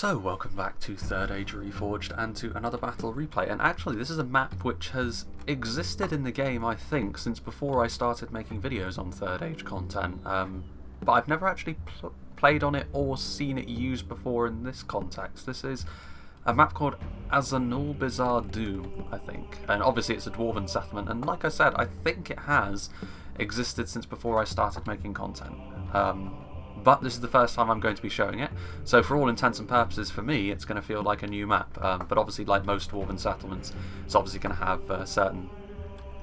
So, welcome back to Third Age Reforged and to another battle replay. And actually, this is a map which has existed in the game, I think, since before I started making videos on Third Age content. But I've never actually played on it or seen it used before in this context. This is a map called AZANULBIZAR-DUM, I think. And obviously it's a dwarven settlement, and like I said, I think it has existed since before I started making content. But this is the first time I'm going to be showing it, so for all intents and purposes for me it's going to feel like a new map, but obviously like most dwarven settlements it's obviously going to have certain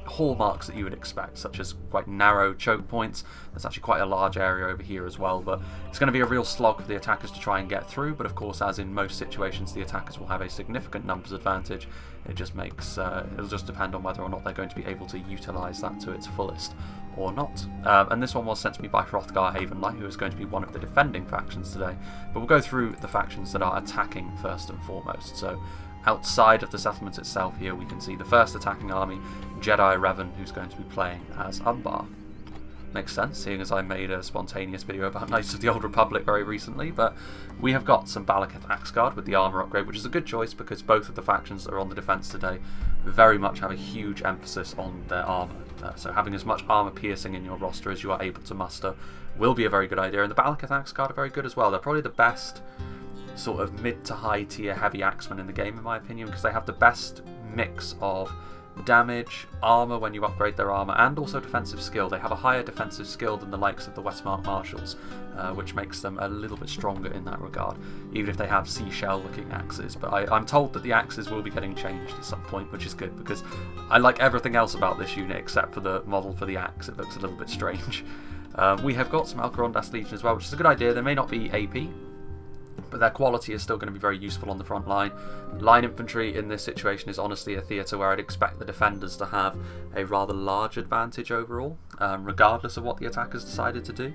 hallmarks that you would expect, such as quite narrow choke points. There's actually quite a large area over here as well, but it's going to be a real slog for the attackers to try and get through, but of course, as in most situations, the attackers will have a significant numbers advantage. It just makes, it'll just depend on whether or not they're going to be able to utilise that to its fullest or not. And this one was sent to me by Hrothgar Havenlight, who is going to be one of the defending factions today, but we'll go through the factions that are attacking first and foremost. So outside of the settlement itself here we can see the first attacking army, Jedi Revan, who's going to be playing as Umbar. Makes sense, seeing as I made a spontaneous video about Knights of the Old Republic very recently, but we have got some Balakith-Axgard with the armour upgrade, which is a good choice because both of the factions that are on the defence today very much have a huge emphasis on their armour. So having as much armour piercing in your roster as you are able to muster will be a very good idea, and the Balakith-Axgard are very good as well. They're probably the best sort of mid to high tier heavy axemen in the game in my opinion, because they have the best mix of damage, armour when you upgrade their armour, and also defensive skill. They have a higher defensive skill than the likes of the Westmark Marshals, which makes them a little bit stronger in that regard, even if they have seashell looking axes. But I'm told that the axes will be getting changed at some point, which is good because I like everything else about this unit except for the model for the axe. It looks a little bit strange. We have got some Alcarondas Legion as well, which is a good idea. They may not be AP, but their quality is still going to be very useful on the front line. Line infantry in this situation is honestly a theatre where I'd expect the defenders to have a rather large advantage overall, regardless of what the attackers decided to do.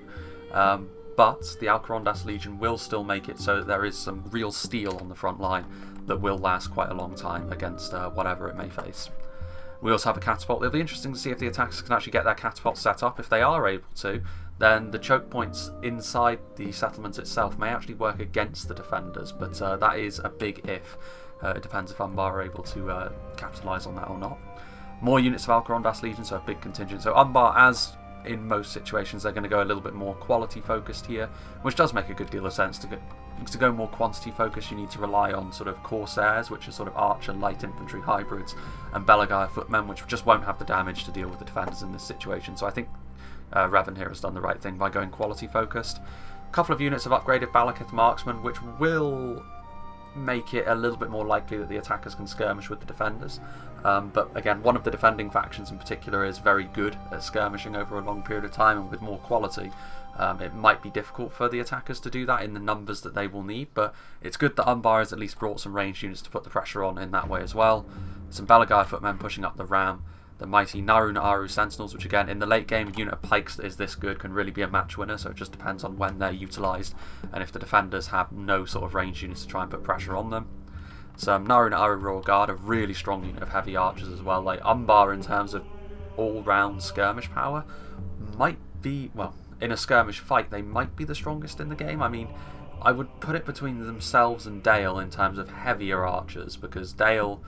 But the Alcarondas Legion will still make it so that there is some real steel on the front line that will last quite a long time against whatever it may face. We also have a catapult. It'll be interesting to see if the attackers can actually get their catapult set up. If they are able to, then the choke points inside the settlement itself may actually work against the defenders, but that is a big if. It depends if Umbar are able to capitalise on that or not. More units of Alcarondas Legion, so a big contingent. So Umbar, as in most situations, they're going to go a little bit more quality focused here, which does make a good deal of sense. To go more quantity focused, you need to rely on sort of Corsairs, which are sort of archer light infantry hybrids, and Belagire footmen, which just won't have the damage to deal with the defenders in this situation. So I think Revan here has done the right thing by going quality focused. A couple of units of upgraded Balakith marksmen, which will make it a little bit more likely that the attackers can skirmish with the defenders. But again, one of the defending factions in particular is very good at skirmishing over a long period of time, and with more quality it might be difficult for the attackers to do that in the numbers that they will need, but it's good that Umbar has at least brought some ranged units to put the pressure on in that way as well. Some Belagire footmen pushing up the ram. The mighty Narun Aru Sentinels, which again, in the late game, a unit of pikes that is this good can really be a match winner, so it just depends on when they're utilised and if the defenders have no sort of ranged units to try and put pressure on them. Some Narun Aru Royal Guard, a really strong unit of heavy archers as well. Like Umbar, in terms of all-round skirmish power, might be, well, in a skirmish fight, they might be the strongest in the game. I mean, I would put it between themselves and Dale in terms of heavier archers, because Dale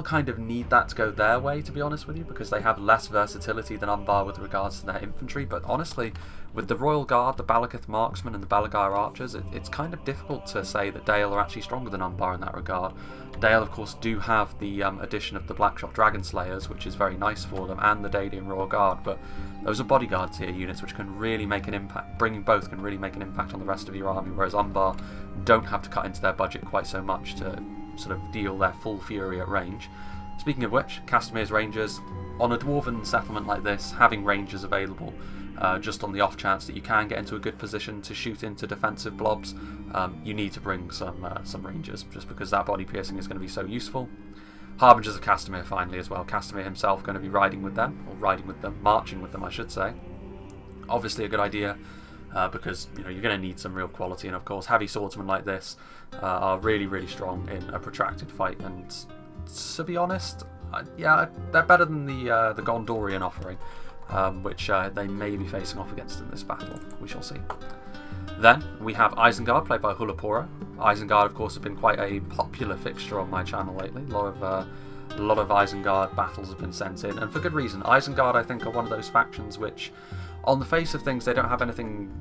kind of need that to go their way, to be honest with you, because they have less versatility than Umbar with regards to their infantry. But honestly, with the Royal Guard, the Balakith Marksmen and the Belagire Archers, it's kind of difficult to say that Dale are actually stronger than Umbar in that regard. Dale, of course, do have the addition of the Blackshot Dragon Slayers, which is very nice for them, and the Daedian Royal Guard, but those are bodyguard tier units which can really make an impact. Bringing both can really make an impact on the rest of your army, whereas Umbar don't have to cut into their budget quite so much to sort of deal their full fury at range. Speaking of which, Castamir's Rangers, on a dwarven settlement like this, having Rangers available, just on the off chance that you can get into a good position to shoot into defensive blobs, you need to bring some Rangers, just because that body piercing is going to be so useful. Harbingers of Castamir finally as well. Castamir himself going to be marching with them I should say. Obviously a good idea, because you're going to need some real quality, and of course heavy swordsmen like this are really, really strong in a protracted fight, and to be honest, yeah, they're better than the Gondorian offering, which they may be facing off against in this battle. We shall see. Then we have Isengard, played by Hulapora. Isengard, of course, have been quite a popular fixture on my channel lately. A lot of Isengard battles have been sent in, and for good reason. Isengard, I think, are one of those factions which, on the face of things, they don't have anything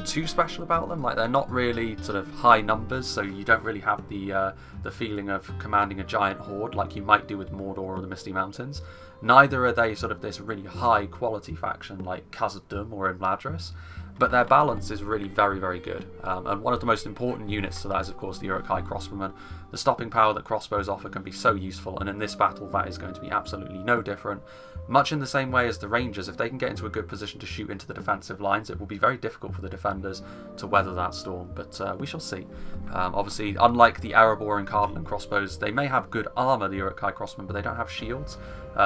too special about them. Like, they're not really sort of high numbers, so you don't really have the feeling of commanding a giant horde like you might do with Mordor or the Misty Mountains. Neither are they sort of this really high quality faction like Khazad-Dum or Imladris, but their balance is really very, very good. And one of the most important units to that is, of course, the Uruk-hai crossbowmen. The stopping power that crossbows offer can be so useful, and in this battle that is going to be absolutely no different. Much in the same way as the Rangers, if they can get into a good position to shoot into the defensive lines, it will be very difficult for the defenders to weather that storm, but we shall see. Obviously, unlike the Erebor and Cardinal crossbows, they may have good armour, the Uruk-hai crossmen, but they don't have shields,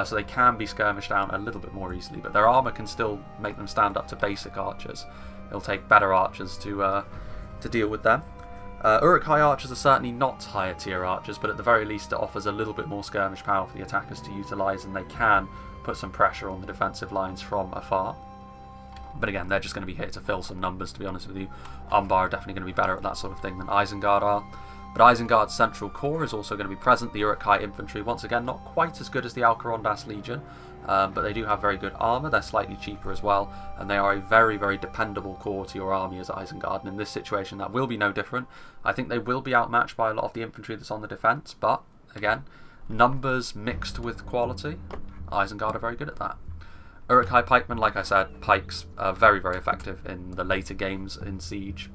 so they can be skirmished down a little bit more easily, but their armour can still make them stand up to basic archers. It'll take better archers to deal with them. Uruk-hai archers are certainly not higher tier archers, but at the very least it offers a little bit more skirmish power for the attackers to utilise, and they can put some pressure on the defensive lines from afar. But again, they're just going to be here to fill some numbers, to be honest with you. Umbar are definitely going to be better at that sort of thing than Isengard are. But Isengard's central core is also going to be present. The Uruk-hai infantry, once again, not quite as good as the Alcarondas Legion, but they do have very good armour. They're slightly cheaper as well, and they are a very, very dependable core to your army as Isengard. And in this situation, that will be no different. I think they will be outmatched by a lot of the infantry that's on the defence, but again, numbers mixed with quality, Isengard are very good at that. Uruk-hai pikemen, like I said, pikes are very, very effective in the later games in siege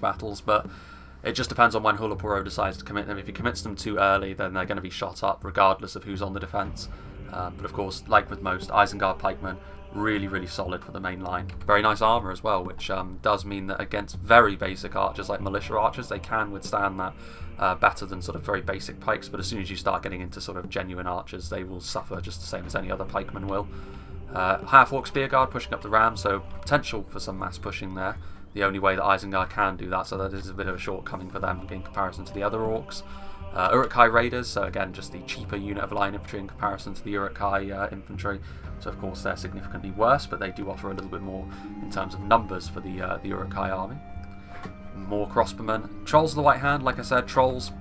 battles, but it just depends on when Hulaporo decides to commit them. If he commits them too early, then they're going to be shot up regardless of who's on the defence. But of course, like with most, Isengard pikemen, really, really solid for the main line. Very nice armour as well, which does mean that against very basic archers like militia archers, they can withstand that better than sort of very basic pikes, but as soon as you start getting into sort of genuine archers, they will suffer just the same as any other pikeman will. Half-orc spearguard pushing up the ram, so potential for some mass pushing there. The only way that Isengard can do that, so that is a bit of a shortcoming for them in comparison to the other orcs. Uruk-hai raiders, so again just the cheaper unit of line infantry in comparison to the Uruk-hai infantry, so of course they're significantly worse, but they do offer a little bit more in terms of numbers for the Uruk-hai army. More crossbowmen. Trolls of the White Hand, like I said, trolls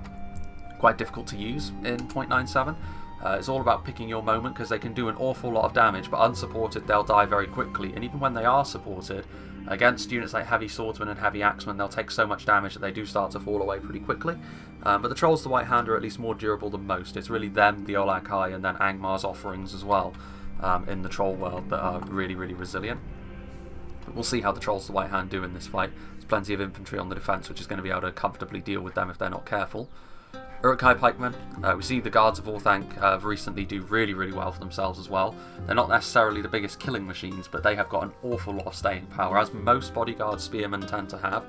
quite difficult to use in 0.97. It's all about picking your moment, because they can do an awful lot of damage, but unsupported they'll die very quickly, and even when they are supported, against units like heavy swordsmen and heavy axemen, they'll take so much damage that they do start to fall away pretty quickly. But the Trolls of the White Hand are at least more durable than most. It's really them, the Olak-hai, and then Angmar's offerings as well in the Troll world that are really, really resilient. But we'll see how the Trolls of the White Hand do in this fight. There's plenty of infantry on the defence, which is going to be able to comfortably deal with them if they're not careful. Uruk-hai pikemen, we see the Guards of Orthanc recently do really, really well for themselves as well. They're not necessarily the biggest killing machines, but they have got an awful lot of staying power, as most bodyguard spearmen tend to have.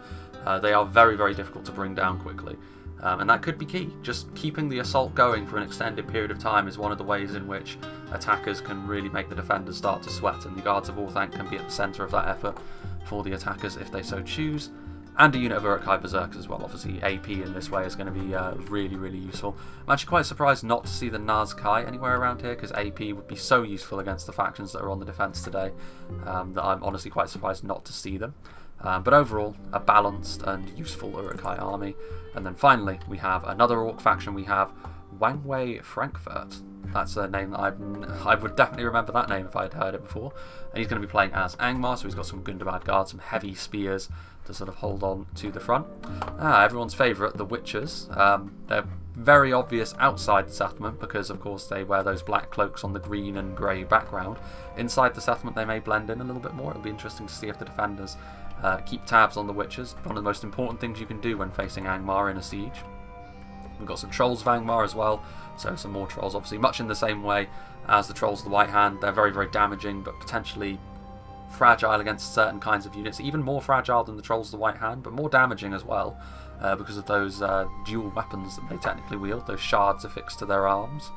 They are very, very difficult to bring down quickly, and that could be key. Just keeping the assault going for an extended period of time is one of the ways in which attackers can really make the defenders start to sweat, and the Guards of Orthanc can be at the centre of that effort for the attackers if they so choose. And a unit of Uruk-hai Berserkers as well. Obviously, AP in this way is going to be really, really useful. I'm actually quite surprised not to see the Naz-Kai anywhere around here, because AP would be so useful against the factions that are on the defence today that I'm honestly quite surprised not to see them. But overall, a balanced and useful Uruk-hai army. And then finally, we have another Orc faction. We have Wangwei Frankfurt. That's a name that I would definitely remember that name if I had heard it before. And he's going to be playing as Angmar, so he's got some Gundabad guards, some heavy spears to sort of hold on to the front. Everyone's favourite, the Witchers. They're very obvious outside the settlement because, of course, they wear those black cloaks on the green and grey background. Inside the settlement, they may blend in a little bit more. It'll be interesting to see if the defenders keep tabs on the Witchers. One of the most important things you can do when facing Angmar in a siege. We've got some Trolls of Angmar as well, so some more Trolls, obviously, much in the same way as the Trolls of the White Hand. They're very, very damaging, but potentially fragile against certain kinds of units, even more fragile than the Trolls of the White Hand, but more damaging as well, because of those dual weapons that they technically wield. Those shards affixed to their arms.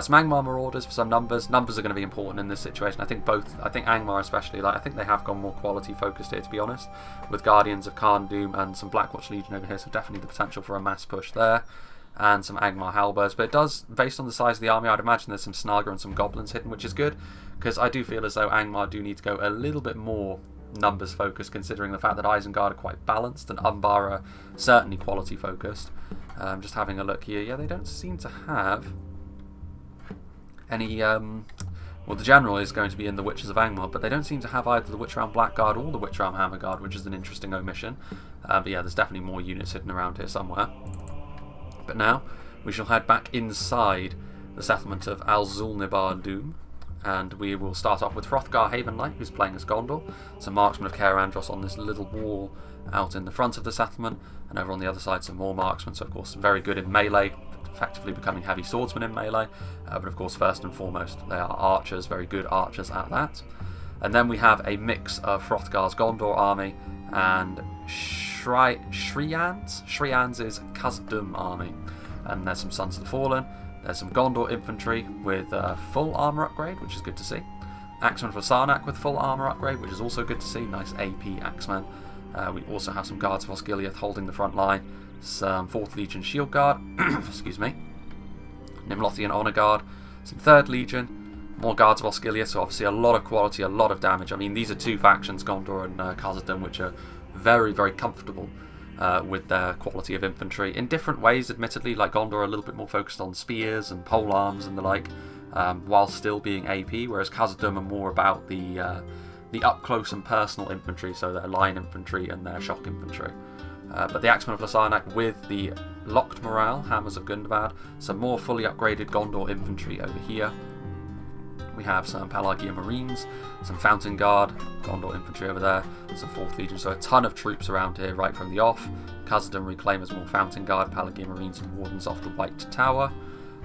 Some Angmar Marauders for some numbers. Numbers are going to be important in this situation. I think Angmar especially, I think they have gone more quality focused here, to be honest, with Guardians of Khazad-Dum and some Blackwatch Legion over here, so definitely the potential for a mass push there. And some Angmar Halberds, but it does, based on the size of the army, I'd imagine there's some Snaga and some Goblins hidden, which is good, because I do feel as though Angmar do need to go a little bit more numbers focused, considering the fact that Isengard are quite balanced and Umbar are certainly quality focused. Just having a look here, yeah, they don't seem to have any. Well, the general is going to be in the Witches of Angmar, but they don't seem to have either the Witch Realm Blackguard or the Witch Realm Hammerguard, which is an interesting omission. But yeah, there's definitely more units hidden around here somewhere. But now we shall head back inside the settlement of AZANULBIZAR-DUM, and we will start off with Hrothgar Haven Knight, who's playing as Gondor, some marksmen of Caer Andros on this little wall out in the front of the settlement, and over on the other side some more marksmen, so of course very good in melee, effectively becoming heavy swordsmen in melee, but of course first and foremost they are archers, very good archers at that. And then we have a mix of Hrothgar's Gondor army and Shrian's is Khazad-Dum army, and there's some Sons of the Fallen. There's some Gondor infantry with full armour upgrade, which is good to see. Axemen for Sarnak with full armour upgrade, which is also good to see. Nice AP Axemen. We also have some Guards of Osgiliath holding the front line. Some 4th Legion Shield Guard, excuse me. Nimlothian Honour Guard. Some 3rd Legion. More Guards of Osgiliath, so obviously a lot of quality, a lot of damage. I mean, these are two factions, Gondor and Khazad-Dum, which are very, very comfortable with their quality of infantry in different ways, admittedly. Like Gondor are a little bit more focused on spears and pole arms and the like, while still being AP, whereas Khazad-Dum are more about the up close and personal infantry, so their line infantry and their shock infantry. But the Axemen of Lasarnak with the locked morale, Hammers of Gundabad, some more fully upgraded Gondor infantry over here. We have some Pelagia Marines, some Fountain Guard, Gondor infantry over there, some 4th Legion, so a ton of troops around here right from the off. Khazad-Dum Reclaimers, more Fountain Guard, Pelagia Marines and Wardens off the White Tower.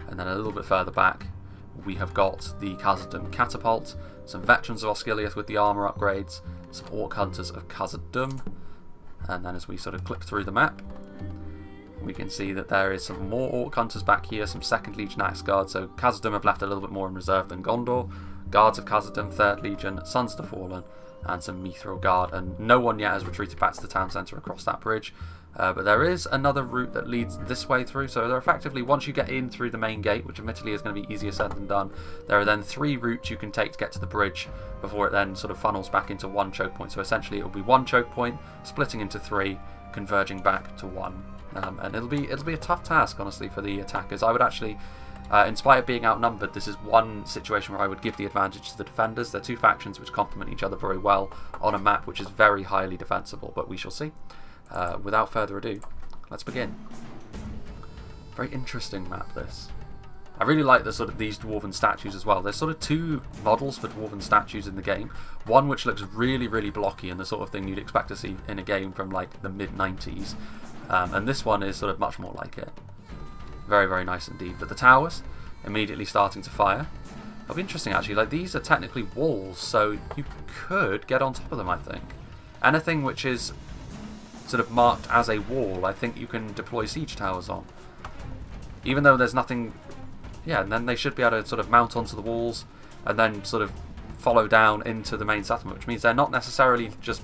And then a little bit further back we have got the Khazad-Dum Catapult, some Veterans of Osgiliath with the armour upgrades, some Orc Hunters of Khazad-Dum. And then as we sort of click through the map, we can see that there is some more Orc Hunters back here, some 2nd Legion Axe Guard, so Khazad-Dum have left a little bit more in reserve than Gondor. Guards of Khazad-Dum, 3rd Legion, Sons of the Fallen, and some Mithril Guard, and no one yet has retreated back to the town centre across that bridge. But there is another route that leads this way through, so they're effectively, once you get in through the main gate, which admittedly is going to be easier said than done, there are then 3 routes you can take to get to the bridge before it then sort of funnels back into one choke point. So essentially it will be one choke point, splitting into 3, converging back to 1. And it'll be a tough task, honestly, for the attackers. I would actually, in spite of being outnumbered, this is one situation where I would give the advantage to the defenders. They're two factions which complement each other very well on a map which is very highly defensible, but we shall see. Without further ado, let's begin. Very interesting map, this. I really like the sort of these dwarven statues as well. There's sort of 2 models for dwarven statues in the game. One which looks really, really blocky and the sort of thing you'd expect to see in a game from like the mid-90s. And this one is sort of much more like it. Very, very nice indeed. But the towers immediately starting to fire. It'll be interesting actually. Like, these are technically walls, so you could get on top of them, I think. Anything which is sort of marked as a wall, I think you can deploy siege towers on. Even though there's nothing... Yeah, and then they should be able to sort of mount onto the walls and then sort of follow down into the main settlement, which means they're not necessarily just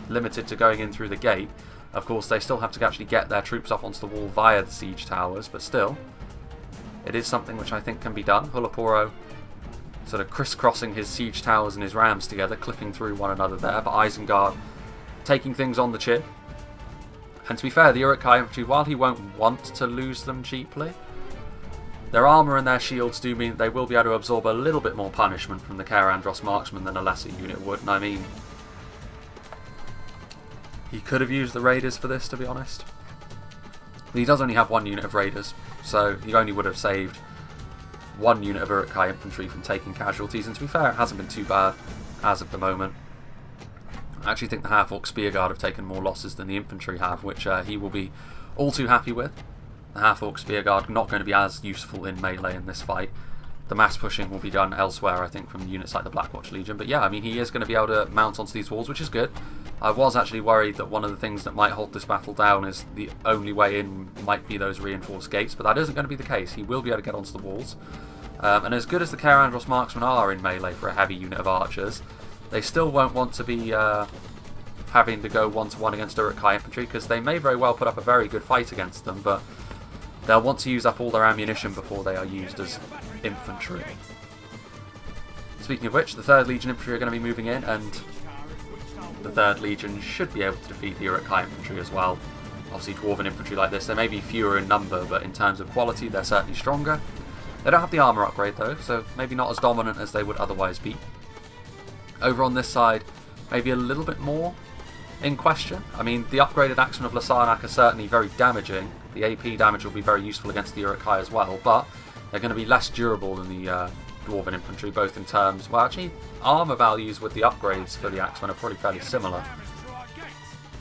limited to going in through the gate. Of course, they still have to actually get their troops up onto the wall via the siege towers, but still, it is something which I think can be done. Hulaporo sort of crisscrossing his siege towers and his rams together, clipping through one another there, but Isengard taking things on the chin. And to be fair, the Uruk-hai infantry, while he won't want to lose them cheaply, their armour and their shields do mean they will be able to absorb a little bit more punishment from the Caer Andros marksmen than a lesser unit would, and I mean, he could have used the raiders for this, to be honest. But he does only have 1 unit of raiders, so he only would have saved 1 unit of Uruk-hai infantry from taking casualties, and to be fair, it hasn't been too bad as of the moment. I actually think the half-orc spearguard have taken more losses than the infantry have, which he will be all too happy with. The half-orc spearguard not going to be as useful in melee in this fight. The mass pushing will be done elsewhere, I think, from units like the Blackwatch Legion. But yeah, I mean, he is going to be able to mount onto these walls, which is good. I was actually worried that one of the things that might hold this battle down is the only way in might be those reinforced gates, but that isn't going to be the case. He will be able to get onto the walls. And as good as the Caer Andros marksmen are in melee for a heavy unit of archers, they still won't want to be having to go one-to-one against Uruk-hai infantry, because they may very well put up a very good fight against them, but they'll want to use up all their ammunition before they are used as infantry. Speaking of which, the 3rd Legion infantry are going to be moving in, and the 3rd Legion should be able to defeat the Uruk-hai infantry as well. Obviously dwarven infantry like this, they may be fewer in number, but in terms of quality they're certainly stronger. They don't have the armour upgrade though, so maybe not as dominant as they would otherwise be. Over on this side, maybe a little bit more in question. I mean, the upgraded Axemen of Lasarnak are certainly very damaging. The AP damage will be very useful against the Uruk-hai as well, but they're going to be less durable than the dwarven infantry, both in terms... Well, actually, armour values with the upgrades for the Axemen are probably fairly similar.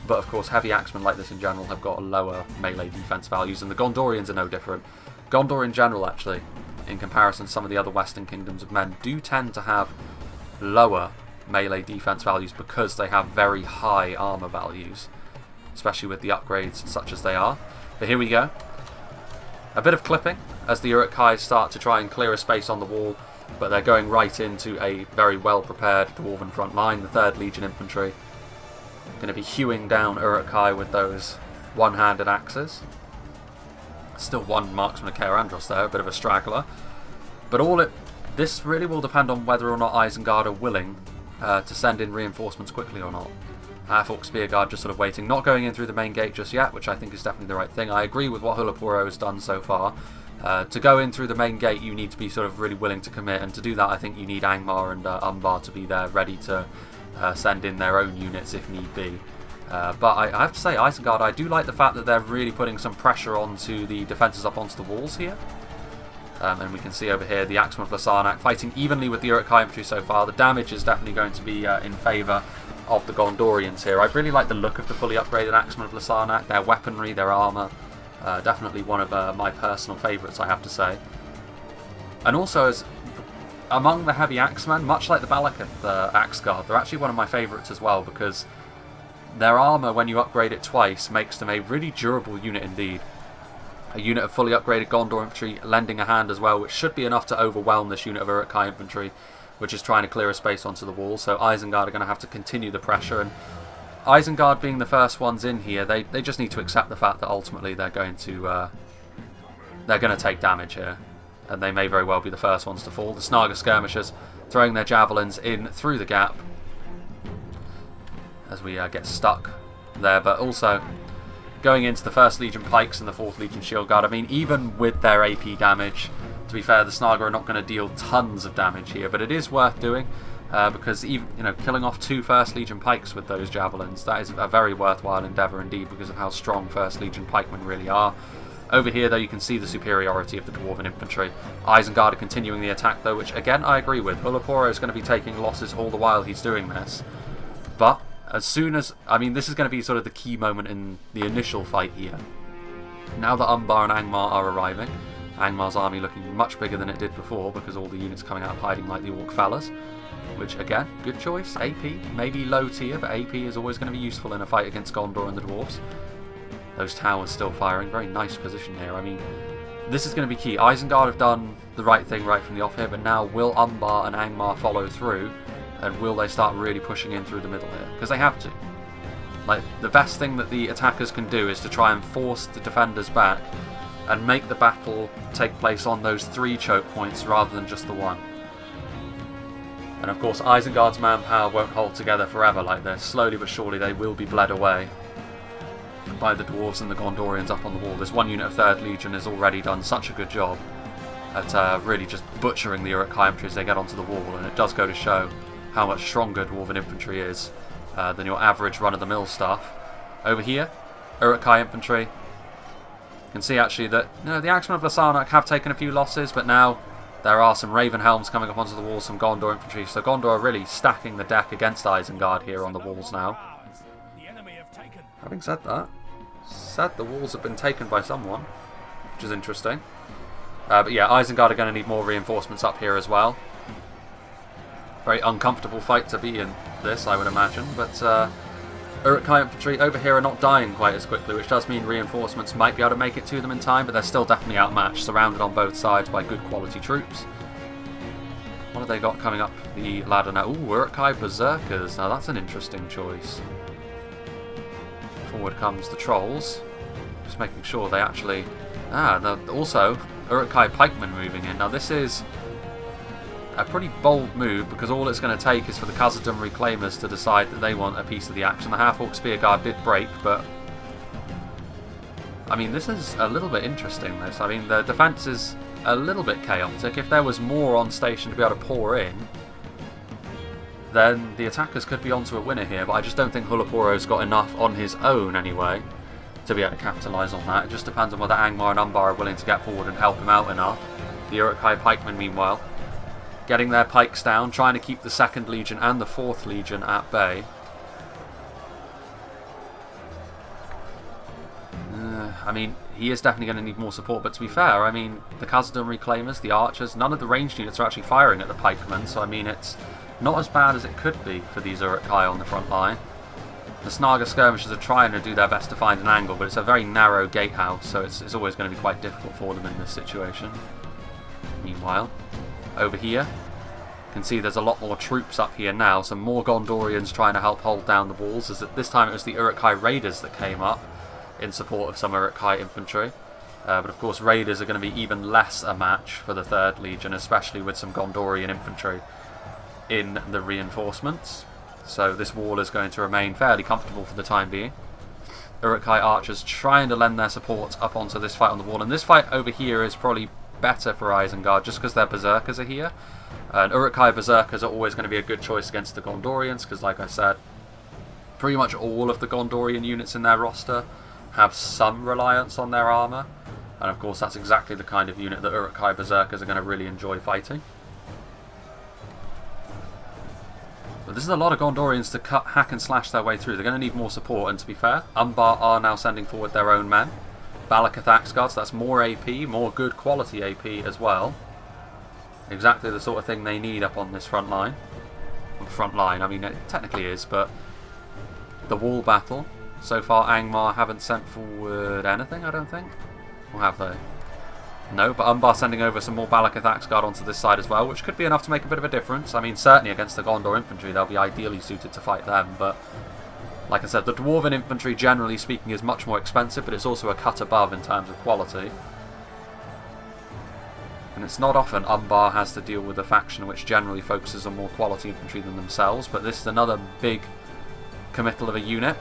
But of course, heavy Axemen like this in general have got lower melee defense values, and the Gondorians are no different. Gondor in general, actually, in comparison to some of the other Western Kingdoms of Men, do tend to have lower melee defense values because they have very high armour values, especially with the upgrades such as they are. But here we go. A bit of clipping as the Uruk-hai start to try and clear a space on the wall, but they're going right into a very well prepared dwarven front line. The 3rd Legion infantry going to be hewing down Uruk-hai with those one-handed axes. Still one marksman of Kaer Andros there, a bit of a straggler. But this really will depend on whether or not Isengard are willing to send in reinforcements quickly or not. Fork Spearguard just sort of waiting, not going in through the main gate just yet, which I think is definitely the right thing. I agree with what Hulapuro has done so far. To go in through the main gate, you need to be sort of really willing to commit, and to do that I think you need Angmar and Umbar to be there ready to send in their own units if need be. But I have to say, Isengard, I do like the fact that they're really putting some pressure onto the defences up onto the walls here. And we can see over here the Axemen of Lasarnak fighting evenly with the Uruk-hai infantry so far. The damage is definitely going to be in favour of the Gondorians here. I really like the look of the fully upgraded Axemen of Lasarnak, their weaponry, their armour. Definitely one of my personal favourites, I have to say. And also, as among the heavy Axemen, much like the Balakath Axe Guard, they're actually one of my favourites as well, because their armour, when you upgrade it twice, makes them a really durable unit indeed. A unit of fully upgraded Gondor infantry lending a hand as well, which should be enough to overwhelm this unit of Uruk-hai infantry, which is trying to clear a space onto the wall. So Isengard are going to have to continue the pressure, and Isengard being the first ones in here, they just need to accept the fact that ultimately they're going to take damage here, and they may very well be the first ones to fall. The Snaga skirmishers throwing their javelins in through the gap as we get stuck there, but also going into the 1st Legion pikes and the 4th Legion shield guard. I mean, even with their AP damage, to be fair, the Snaga are not going to deal tons of damage here, but it is worth doing because even killing off 2 1st Legion pikes with those javelins, that is a very worthwhile endeavour indeed because of how strong 1st Legion pikemen really are. Over here, though, you can see the superiority of the dwarven infantry. Isengard are continuing the attack, though, which again I agree with. Hulapuro is going to be taking losses all the while he's doing this, but as soon as, I mean, this is going to be sort of the key moment in the initial fight here. Now that Umbar and Angmar are arriving, Angmar's army looking much bigger than it did before because all the units coming out of hiding like the Orc fellas, which again, good choice. AP, maybe low tier, but AP is always going to be useful in a fight against Gondor and the dwarves. Those towers still firing, very nice position here. I mean, this is going to be key. Isengard have done the right thing right from the off here, but now will Umbar and Angmar follow through? And will they start really pushing in through the middle here? Because they have to. Like, the best thing that the attackers can do is to try and force the defenders back and make the battle take place on those 3 choke points rather than just the 1. And of course, Isengard's manpower won't hold together forever like this. Slowly but surely they will be bled away by the dwarves and the Gondorians up on the wall. This one unit of 3rd Legion has already done such a good job at really just butchering the Uruk-hai infantry as they get onto the wall, and it does go to show how much stronger dwarven infantry is than your average run-of-the-mill stuff. Over here, Uruk-hai infantry. You can see actually that the Axemen of Lasarnak have taken a few losses, but now there are some Raven Helms coming up onto the walls, some Gondor infantry. So Gondor are really stacking the deck against Isengard here on the walls now. Having said that, the walls have been taken by someone, which is interesting. But yeah, Isengard are going to need more reinforcements up here as well. Very uncomfortable fight to be in this, I would imagine, but Uruk-hai infantry over here are not dying quite as quickly, which does mean reinforcements might be able to make it to them in time, but they're still definitely outmatched, surrounded on both sides by good quality troops. What have they got coming up the ladder now? Ooh, Uruk-hai Berserkers. Now that's an interesting choice. Forward comes the Trolls. Just making sure they actually... also, Uruk-hai Pikemen moving in. Now this is a pretty bold move, because all it's going to take is for the Khazad-Dum Reclaimers to decide that they want a piece of the action. The Half-Orc Spear Guard did break, but I mean, this is a little bit interesting, this. I mean, the defense is a little bit chaotic. If there was more on station to be able to pour in, then the attackers could be onto a winner here, but I just don't think Hulaporo's got enough on his own, anyway, to be able to capitalise on that. It just depends on whether Angmar and Umbar are willing to get forward and help him out enough. The Uruk-hai pikemen, meanwhile, getting their pikes down, trying to keep the 2nd Legion and the 4th Legion at bay. I mean, he is definitely going to need more support, but to be fair, I mean, the Khazad-Dum Reclaimers, the archers, none of the ranged units are actually firing at the pikemen, so I mean, it's not as bad as it could be for these Uruk-hai on the front line. The Snaga skirmishers are trying to do their best to find an angle, but it's a very narrow gatehouse, so it's always going to be quite difficult for them in this situation. Meanwhile, over here, you can see there's a lot more troops up here now, some more Gondorians trying to help hold down the walls, as this time it was the Uruk-hai raiders that came up in support of some Uruk-hai infantry. But of course raiders are going to be even less a match for the 3rd Legion, especially with some Gondorian infantry in the reinforcements. So this wall is going to remain fairly comfortable for the time being. Uruk-hai archers trying to lend their support up onto this fight on the wall, and this fight over here is probably better for Isengard just because their berserkers are here. And Uruk-hai berserkers are always going to be a good choice against the Gondorians, because like I said, pretty much all of the Gondorian units in their roster have some reliance on their armour, and of course that's exactly the kind of unit that Uruk-hai berserkers are going to really enjoy fighting. But this is a lot of Gondorians to cut, hack and slash their way through. They're going to need more support, and to be fair, Umbar are now sending forward their own men. Balakath-Axgard, so that's more AP, more good quality AP as well. Exactly the sort of thing they need up on this front line. Well, front line, I mean it technically is, but the wall battle. So far Angmar haven't sent forward anything, I don't think. Or have they? No, but Umbar sending over some more Balakath-Axgard onto this side as well, which could be enough to make a bit of a difference. I mean, certainly against the Gondor infantry, they'll be ideally suited to fight them, but like I said, the Dwarven infantry, generally speaking, is much more expensive, but it's also a cut above in terms of quality. And it's not often Umbar has to deal with a faction which generally focuses on more quality infantry than themselves, but this is another big committal of a unit.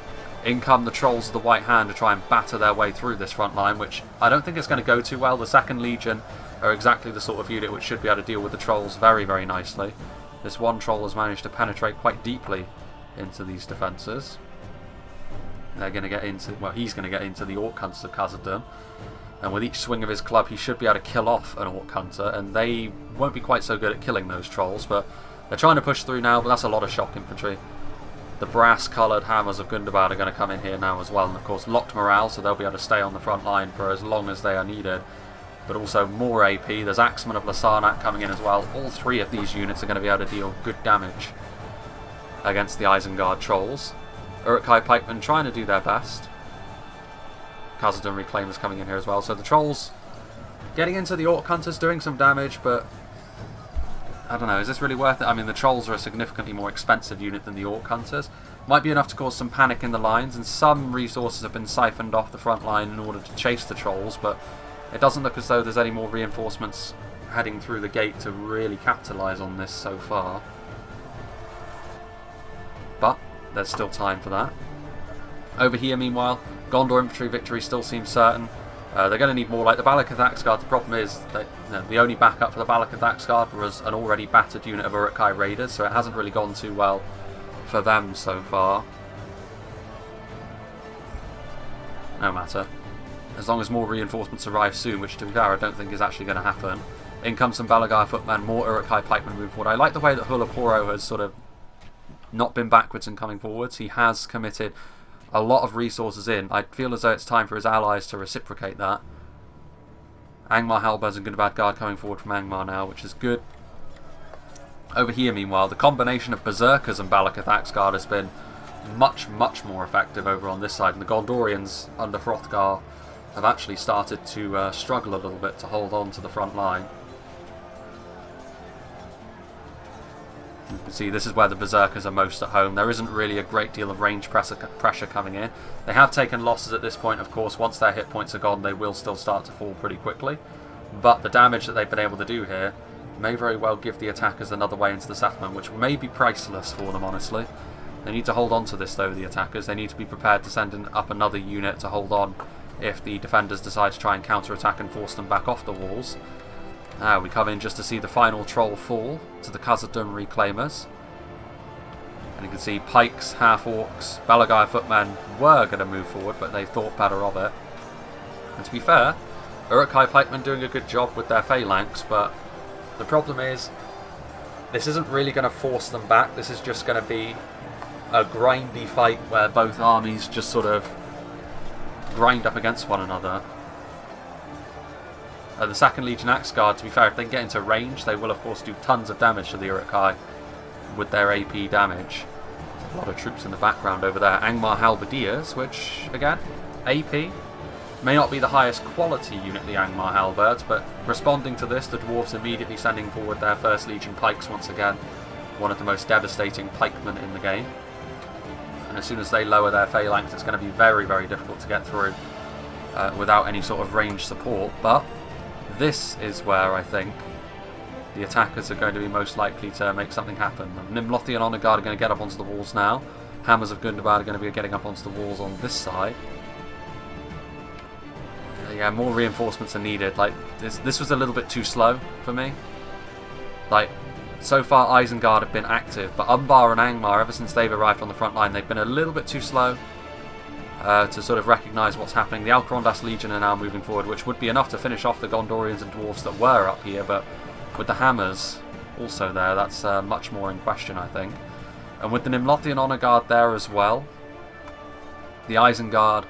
In come the Trolls of the White Hand to try and batter their way through this front line, which I don't think is going to go too well. The 2nd Legion are exactly the sort of unit which should be able to deal with the Trolls very, very nicely. This one Troll has managed to penetrate quite deeply into these defences. They're going to get into, well, he's going to get into the Orc Hunters of Khazad-Dum, and with each swing of his club he should be able to kill off an Orc Hunter, and they won't be quite so good at killing those Trolls, but they're trying to push through now, but that's a lot of shock infantry. The brass-coloured hammers of Gundabad are going to come in here now as well, and of course locked morale, so they'll be able to stay on the front line for as long as they are needed. But also more AP, there's Axemen of Lasarnak coming in as well. All 3 of these units are going to be able to deal good damage against the Isengard Trolls. Uruk-hai pikemen trying to do their best. Khazad-Dum Reclaimers coming in here as well, so the Trolls getting into the Orc Hunters, doing some damage, but I don't know, is this really worth it? I mean, the Trolls are a significantly more expensive unit than the Orc Hunters. Might be enough to cause some panic in the lines, and some resources have been siphoned off the front line in order to chase the Trolls, but it doesn't look as though there's any more reinforcements heading through the gate to really capitalise on this so far. But there's still time for that. Over here, meanwhile, Gondor infantry victory still seems certain. They're going to need more, like the Balakath-Axgard. The problem is that the only backup for the Balakath-Axgard was an already battered unit of Uruk-hai raiders, so it hasn't really gone too well for them so far. No matter. As long as more reinforcements arrive soon, which to be fair I don't think is actually going to happen. In comes some Balagar footmen, more Uruk-hai pikemen moving forward. I like the way that Hulaporo has sort of not been backwards in coming forwards. He has committed a lot of resources in. I feel as though it's time for his allies to reciprocate that. Angmar Halberds and Gundabad Guard coming forward from Angmar now, which is good. Over here, meanwhile, the combination of Berserkers and Balakath-Axgard has been much, much more effective over on this side. And the Gondorians under Hrothgar have actually started to struggle a little bit to hold on to the front line. You can see this is where the Berserkers are most at home. There isn't really a great deal of range pressure coming in. They have taken losses at this point, of course. Once their hit points are gone, they will still start to fall pretty quickly. But the damage that they've been able to do here may very well give the attackers another way into the settlement, which may be priceless for them, honestly. They need to hold on to this, though, the attackers. They need to be prepared to send up another unit to hold on if the defenders decide to try and counter-attack and force them back off the walls. Now we come in just to see the final troll fall to the Khazad-Dum reclaimers. And you can see pikes, half-orcs, Balagai footmen were going to move forward, but they thought better of it. And to be fair, Uruk-hai pikemen doing a good job with their phalanx, but the problem is this isn't really going to force them back. This is just going to be a grindy fight where both armies just sort of grind up against one another. The 2nd Legion Axe Guard, to be fair, if they can get into range, they will of course do tons of damage to the Uruk-hai with their AP damage. There's a lot of troops in the background over there. Angmar Halberdiers, which, again, AP. May not be the highest quality unit, the Angmar Halberds, but responding to this, the dwarves immediately sending forward their 1st Legion pikes once again. One of the most devastating pikemen in the game. And as soon as they lower their phalanx, it's going to be very, very difficult to get through without any sort of range support. But this is where I think the attackers are going to be most likely to make something happen. Nimlothi and Honor Guard are going to get up onto the walls now. Hammers of Gundabad are going to be getting up onto the walls on this side. Yeah, more reinforcements are needed. Like this was a little bit too slow for me. Like, so far Isengard have been active, but Umbar and Angmar, ever since they've arrived on the front line, they've been a little bit too slow to sort of recognise what's happening. The Alcarondas Legion are now moving forward, which would be enough to finish off the Gondorians and dwarves that were up here, but with the hammers also there, that's much more in question, I think. And with the Nimlothian Honor Guard there as well, the Isengard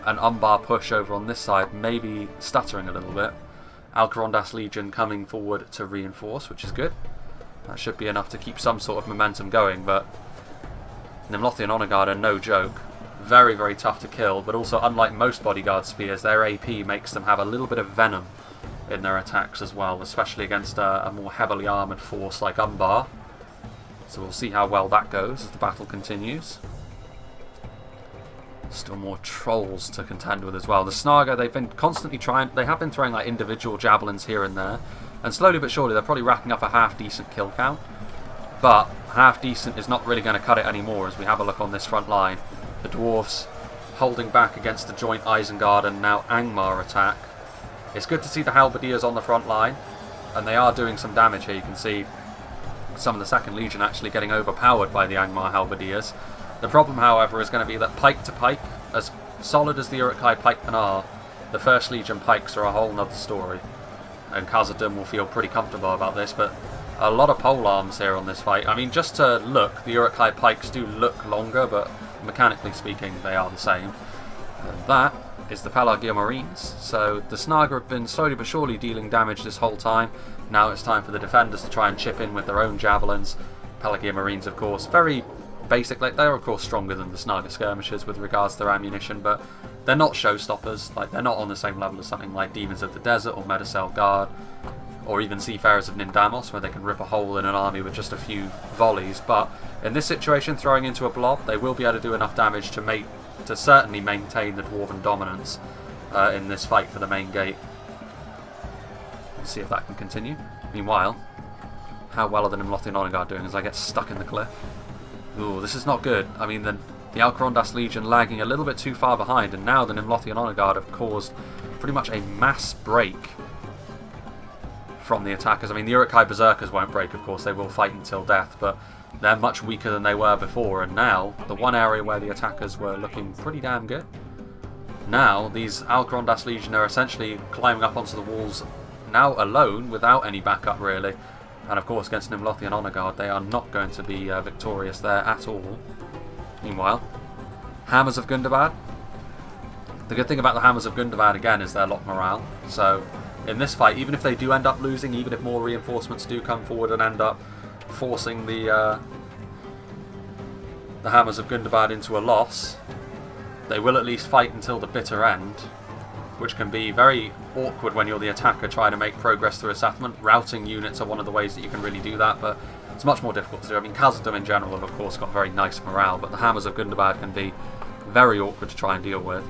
and Umbar push over on this side may be stuttering a little bit. Alcarondas Legion coming forward to reinforce, which is good. That should be enough to keep some sort of momentum going, but Nimlothian Honor Guard are no joke. Very, very tough to kill, but also unlike most bodyguard spears, their AP makes them have a little bit of venom in their attacks as well, especially against a more heavily armoured force like Umbar. So we'll see how well that goes as the battle continues. Still more trolls to contend with as well. The Snaga, they've been constantly trying, they have been throwing like individual javelins here and there, and slowly but surely they're probably racking up a half-decent kill count. But half-decent is not really going to cut it anymore as we have a look on this front line. The dwarves holding back against the joint Isengard and now Angmar attack. It's good to see the Halberdiers on the front line, and they are doing some damage here. You can see some of the 2nd Legion actually getting overpowered by the Angmar Halberdiers. The problem, however, is going to be that pike to pike, as solid as the Uruk-hai pikemen are, the 1st Legion pikes are a whole nother story. And Khazad-Dum will feel pretty comfortable about this, but a lot of pole arms here on this fight. I mean, just to look, the Uruk-hai pikes do look longer, but mechanically speaking, they are the same. And that is the Pelargir Marines. So the Snaga have been slowly but surely dealing damage this whole time. Now it's time for the defenders to try and chip in with their own javelins. Pelargir Marines, of course, very basic. Like, they're of course stronger than the Snaga skirmishers with regards to their ammunition, but they're not showstoppers. Like, they're not on the same level as something like Demons of the Desert or Medicel Guard, or even Seafarers of Nindamos, where they can rip a hole in an army with just a few volleys. But in this situation, throwing into a blob, they will be able to do enough damage to certainly maintain the Dwarven dominance in this fight for the main gate. Let's see if that can continue. Meanwhile, how well are the Nimlothian Honor Guard doing as I get stuck in the cliff? Ooh, this is not good. I mean, the Alcarondas Legion lagging a little bit too far behind, and now the Nimlothian Honor Guard have caused pretty much a mass break from the attackers. I mean, the Uruk-hai Berserkers won't break, of course, they will fight until death, but they're much weaker than they were before, and now, the one area where the attackers were looking pretty damn good, now these Alcarondas Legion are essentially climbing up onto the walls now alone, without any backup really. And of course, against Nimlothian Honor Guard, they are not going to be victorious there at all. Meanwhile, Hammers of Gundabad. The good thing about the Hammers of Gundabad, again, is their lock morale. So, in this fight, even if they do end up losing, even if more reinforcements do come forward and end up forcing the Hammers of Gundabad into a loss, they will at least fight until the bitter end, which can be very awkward when you're the attacker trying to make progress through a settlement. Routing units are one of the ways that you can really do that, but it's much more difficult to do. I mean, Khazad-Dum in general have, of course, got very nice morale, but the Hammers of Gundabad can be very awkward to try and deal with.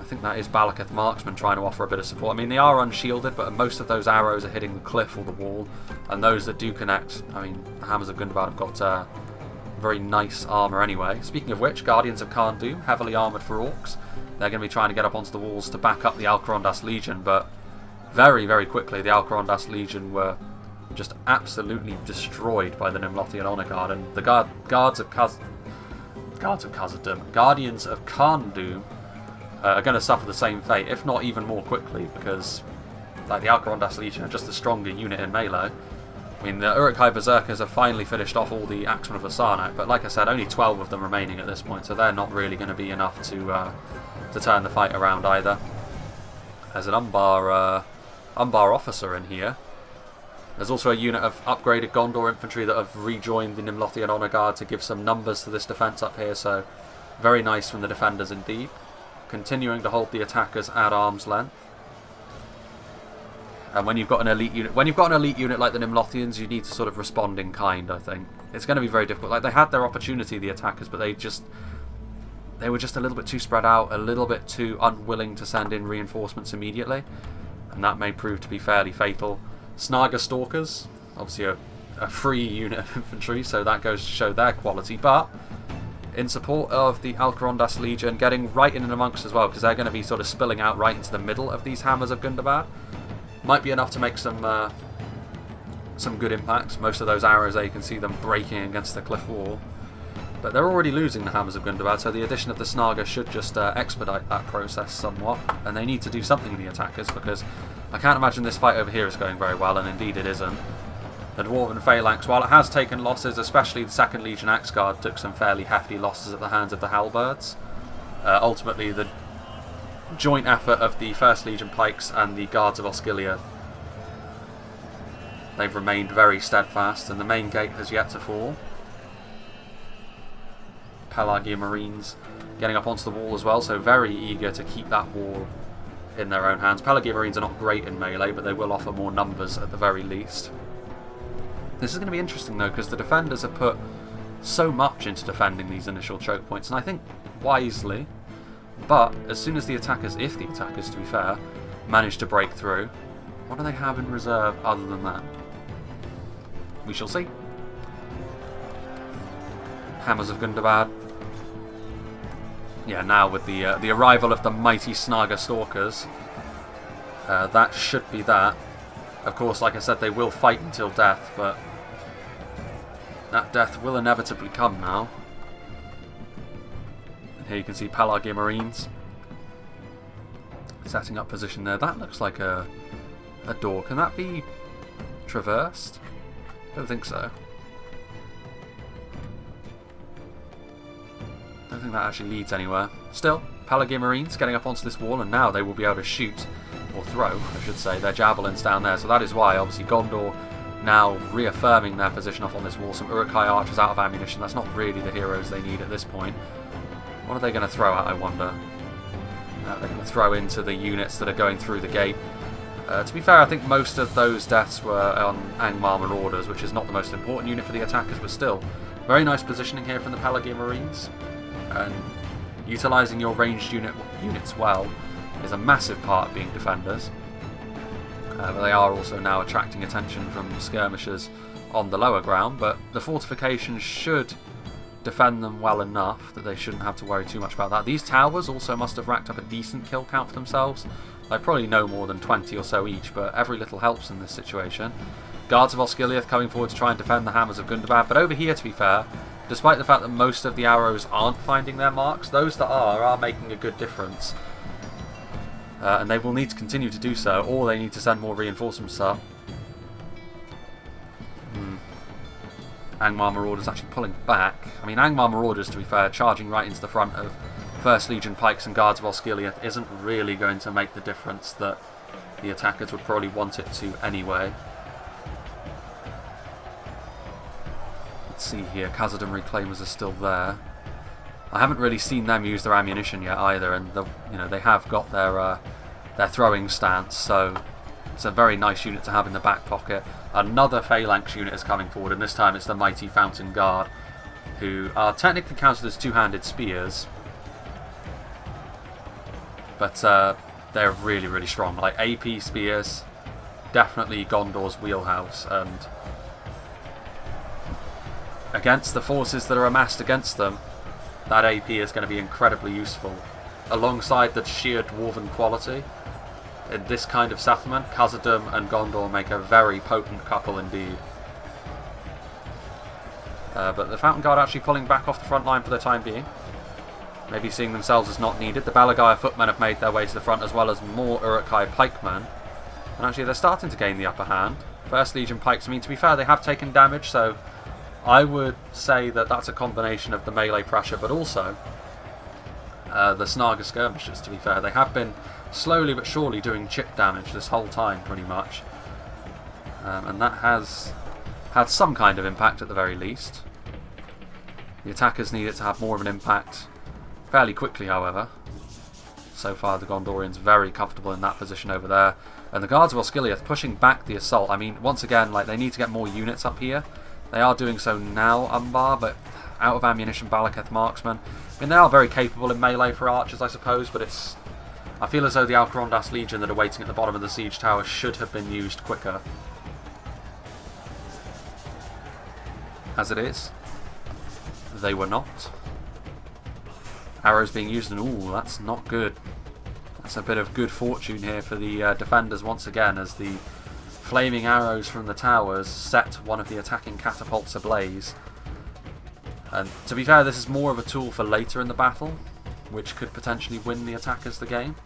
I think that is Balaketh Marksman trying to offer a bit of support. I mean, they are unshielded, but most of those arrows are hitting the cliff or the wall. And those that do connect, I mean, the Hammers of Gundabad have got very nice armour anyway. Speaking of which, Guardians of Khazad-Dum, heavily armoured for orcs. They're going to be trying to get up onto the walls to back up the Alcarondas Legion, but very, very quickly the Alcarondas Legion were just absolutely destroyed by the Nimlothian Honour Guard, and the Guardians of Khazad-Dum are going to suffer the same fate, if not even more quickly, because like the Alcarondas Legion are just a stronger unit in melee. I mean, the Uruk-hai Berserkers have finally finished off all the Axemen of Asanak, but like I said, only 12 of them remaining at this point, so they're not really going to be enough to turn the fight around either. There's an Umbar officer in here. There's also a unit of upgraded Gondor infantry that have rejoined the Nimlothian Honour Guard to give some numbers to this defence up here, so very nice from the defenders indeed. Continuing to hold the attackers at arm's length. And when you've got an elite unit, like the Nimlothians, you need to sort of respond in kind, I think. It's going to be very difficult. Like, they had their opportunity, the attackers, but they were just a little bit too spread out, a little bit too unwilling to send in reinforcements immediately, and that may prove to be fairly fatal. Snaga Stalkers, obviously a free unit of infantry, so that goes to show their quality, but in support of the Alcarondas Legion, getting right in and amongst as well, because they're going to be sort of spilling out right into the middle of these Hammers of Gundabad. Might be enough to make some good impacts. Most of those arrows there, you can see them breaking against the cliff wall. But they're already losing the Hammers of Gundabad, so the addition of the Snaga should just expedite that process somewhat. And they need to do something, the attackers, because I can't imagine this fight over here is going very well, and indeed it isn't. The Dwarven Phalanx, while it has taken losses, especially the 2nd Legion Axe Guard took some fairly hefty losses at the hands of the Halberds. Ultimately, the joint effort of the 1st Legion Pikes and the Guards of Osgiliath, they've remained very steadfast, and the main gate has yet to fall. Pelagia Marines getting up onto the wall as well, so very eager to keep that wall in their own hands. Pelagia Marines are not great in melee, but they will offer more numbers at the very least. This is going to be interesting though, because the defenders have put so much into defending these initial choke points, and I think wisely, but as soon as the attackers, if the attackers to be fair, manage to break through, what do they have in reserve other than that? We shall see. Hammers of Gundabad. Yeah, now with the arrival of the mighty Snaga Stalkers, that should be that. Of course, like I said, they will fight until death, but that death will inevitably come now. And here you can see Pelagia Marines setting up position there. That looks like a door. Can that be traversed? I don't think so. I don't think that actually leads anywhere. Still, Pelagia Marines getting up onto this wall, and now they will be able to shoot, or throw, I should say, their javelins down there. So that is why, obviously, Gondor now reaffirming their position up on this wall. Some Uruk-hai archers out of ammunition. That's not really the heroes they need at this point. What are they going to throw at, I wonder? They're going to throw into the units that are going through the gate. To be fair, I think most of those deaths were on Angmar Marauders, which is not the most important unit for the attackers, but still, very nice positioning here from the Pelagia Marines. And utilising your ranged units well is a massive part of being defenders. But they are also now attracting attention from skirmishers on the lower ground, but the fortifications should defend them well enough that they shouldn't have to worry too much about that. These towers also must have racked up a decent kill count for themselves. Like, probably no more than 20 or so each, but every little helps in this situation. Guards of Osgiliath coming forward to try and defend the Hammers of Gundabad, but over here, to be fair, despite the fact that most of the arrows aren't finding their marks, those that are making a good difference. And they will need to continue to do so, or they need to send more reinforcements up. Angmar Marauders actually pulling back. I mean, Angmar Marauders, to be fair, charging right into the front of 1st Legion Pikes and Guards of Osgiliath isn't really going to make the difference that the attackers would probably want it to anyway. Let's see here, Khazad-Dum Reclaimers are still there. I haven't really seen them use their ammunition yet either, and they have got their throwing stance, so it's a very nice unit to have in the back pocket. Another Phalanx unit is coming forward, and this time it's the mighty Fountain Guard, who are technically counted as two-handed spears, But they're really, really strong. Like AP spears, definitely Gondor's wheelhouse, and against the forces that are amassed against them, that AP is going to be incredibly useful. Alongside the sheer dwarven quality, in this kind of settlement, Khazad-Dum and Gondor make a very potent couple indeed. But the Fountain Guard actually pulling back off the front line for the time being. Maybe seeing themselves as not needed. The Balagaya footmen have made their way to the front, as well as more Uruk-hai pikemen. And actually they're starting to gain the upper hand. First Legion pikes, I mean, to be fair, they have taken damage, so I would say that that's a combination of the melee pressure, but also the Snaga skirmishers, to be fair. They have been slowly but surely doing chip damage this whole time, pretty much. And that has had some kind of impact at the very least. The attackers need it to have more of an impact fairly quickly, however. So far the Gondorians very comfortable in that position over there. And the Guards of Osgiliath pushing back the assault. I mean, once again, like, they need to get more units up here. They are doing so now, Umbar, but out of ammunition Balaketh marksmen. I mean, they are very capable in melee for archers, I suppose, but it's... I feel as though the Alcarondas Legion that are waiting at the bottom of the siege tower should have been used quicker. As it is, they were not. Arrows being used, and ooh, that's not good. That's a bit of good fortune here for the defenders once again, as the flaming arrows from the towers set one of the attacking catapults ablaze. And to be fair, this is more of a tool for later in the battle, which could potentially win the attackers the game.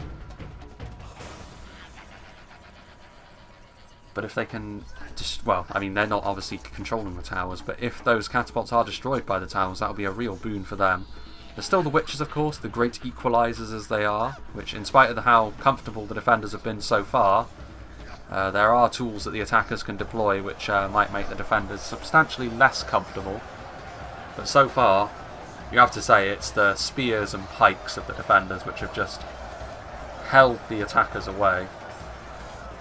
But if they can just, well, I mean, they're not obviously controlling the towers, but if those catapults are destroyed by the towers, that'll be a real boon for them. There's still the Witches, of course, the great equalisers as they are, which, in spite of how comfortable the defenders have been so far, there are tools that the attackers can deploy which might make the defenders substantially less comfortable. But so far, you have to say it's the spears and pikes of the defenders which have just held the attackers away.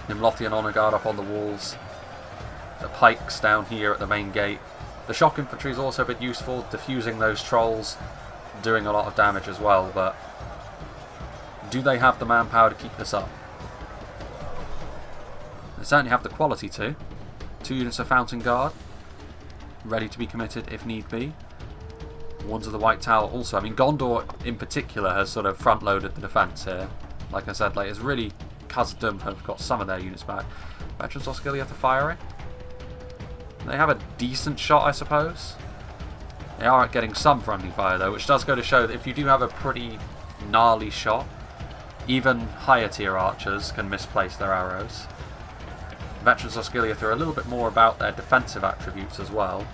Nimlothian Honour Guard up on the walls, the pikes down here at the main gate. The shock infantry has also been useful, diffusing those trolls, doing a lot of damage as well, but do they have the manpower to keep this up? They certainly have the quality to. 2 units of Fountain Guard, ready to be committed if need be. Ones of the White Tower also. I mean, Gondor in particular has sort of front-loaded the defence here. Like I said, like, it's really... Khazad-Dum have got some of their units back. Veterans Osgiliath are firing. They have a decent shot, I suppose. They are getting some friendly fire though, which does go to show that if you do have a pretty gnarly shot, even higher tier archers can misplace their arrows. Veterans Osgiliath are a little bit more about their defensive attributes as well.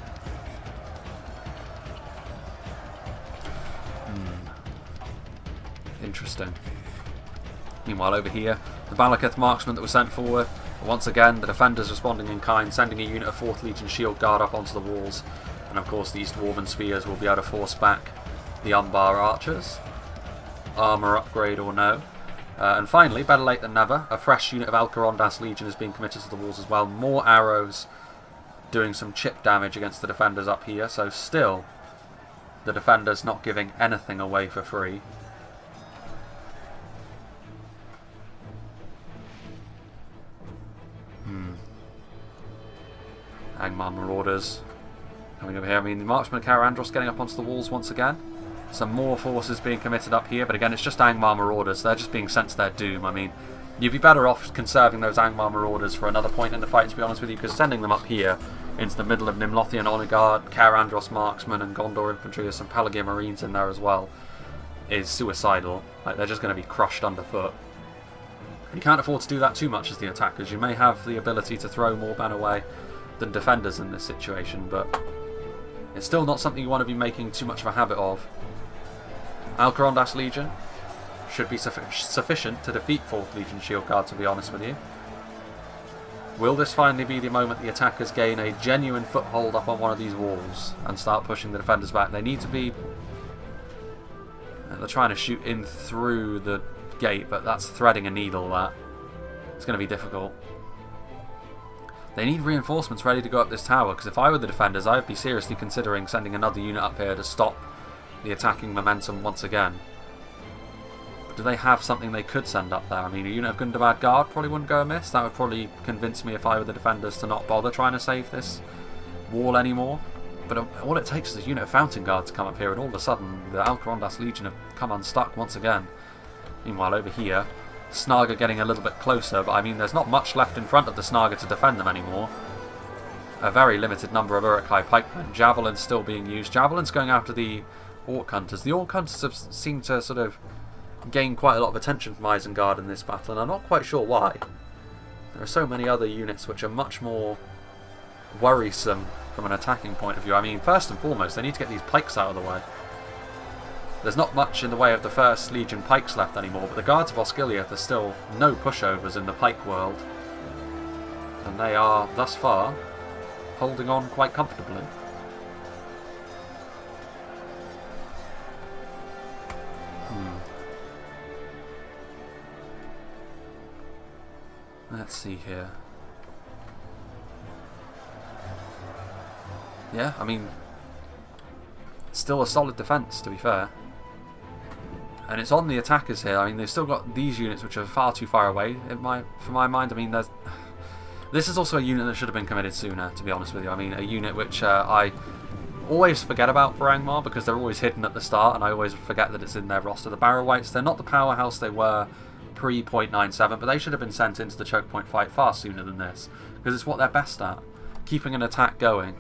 Interesting. Meanwhile over here, the Balaketh marksmen that were sent forward, once again the defenders responding in kind, sending a unit of 4th Legion Shield Guard up onto the walls. And of course these Dwarven Spears will be able to force back the Umbar archers. Armour upgrade or no. And finally, better late than never, a fresh unit of Alcarondas Legion is being committed to the walls as well. More arrows doing some chip damage against the defenders up here, so still the defenders not giving anything away for free. Angmar Marauders coming over here. I mean, the Marksmen of Karandros getting up onto the walls once again. Some more forces being committed up here, but again, it's just Angmar Marauders. They're just being sent to their doom. I mean, you'd be better off conserving those Angmar Marauders for another point in the fight, to be honest with you, because sending them up here into the middle of Nimlothian Honour Guard, Karandros Marksmen, and Gondor Infantry, with some Pelagia Marines in there as well, is suicidal. Like, they're just going to be crushed underfoot. You can't afford to do that too much as the attackers. You may have the ability to throw more men away than defenders in this situation, but it's still not something you want to be making too much of a habit of. Alcarondas Legion should be sufficient to defeat 4th Legion Shield Guard, to be honest with you. Will this finally be the moment the attackers gain a genuine foothold up on one of these walls and start pushing the defenders back? They need to be... They're trying to shoot in through the gate, but that's threading a needle, that. It's going to be difficult. They need reinforcements ready to go up this tower, because if I were the defenders, I would be seriously considering sending another unit up here to stop the attacking momentum once again. Do they have something they could send up there? I mean, a unit of Gundabad Guard probably wouldn't go amiss. That would probably convince me if I were the defenders to not bother trying to save this wall anymore. But all it takes is a unit of Fountain Guard to come up here, and all of a sudden the Alcarondas Legion have come unstuck once again. Meanwhile, over here, Snaga getting a little bit closer, but I mean, there's not much left in front of the Snaga to defend them anymore. A very limited number of Uruk-hai pikemen. Javelins still being used. Javelins going after the Orc Hunters. The Orc Hunters have seemed to sort of gain quite a lot of attention from Isengard in this battle, and I'm not quite sure why. There are so many other units which are much more worrisome from an attacking point of view. I mean, first and foremost, they need to get these pikes out of the way. There's not much in the way of the 1st Legion pikes left anymore, but the Guards of Osgiliath are still no pushovers in the pike world. And they are, thus far, holding on quite comfortably. Let's see here. Yeah, I mean, still a solid defence, to be fair. And it's on the attackers here. I mean, they've still got these units which are far too far away, for my mind. I mean, this is also a unit that should have been committed sooner, to be honest with you. I mean, a unit which I always forget about for Angmar, because they're always hidden at the start, and I always forget that it's in their roster. The Barrow Wights, they're not the powerhouse they were pre-.97, but they should have been sent into the choke point fight far sooner than this, because it's what they're best at, keeping an attack going.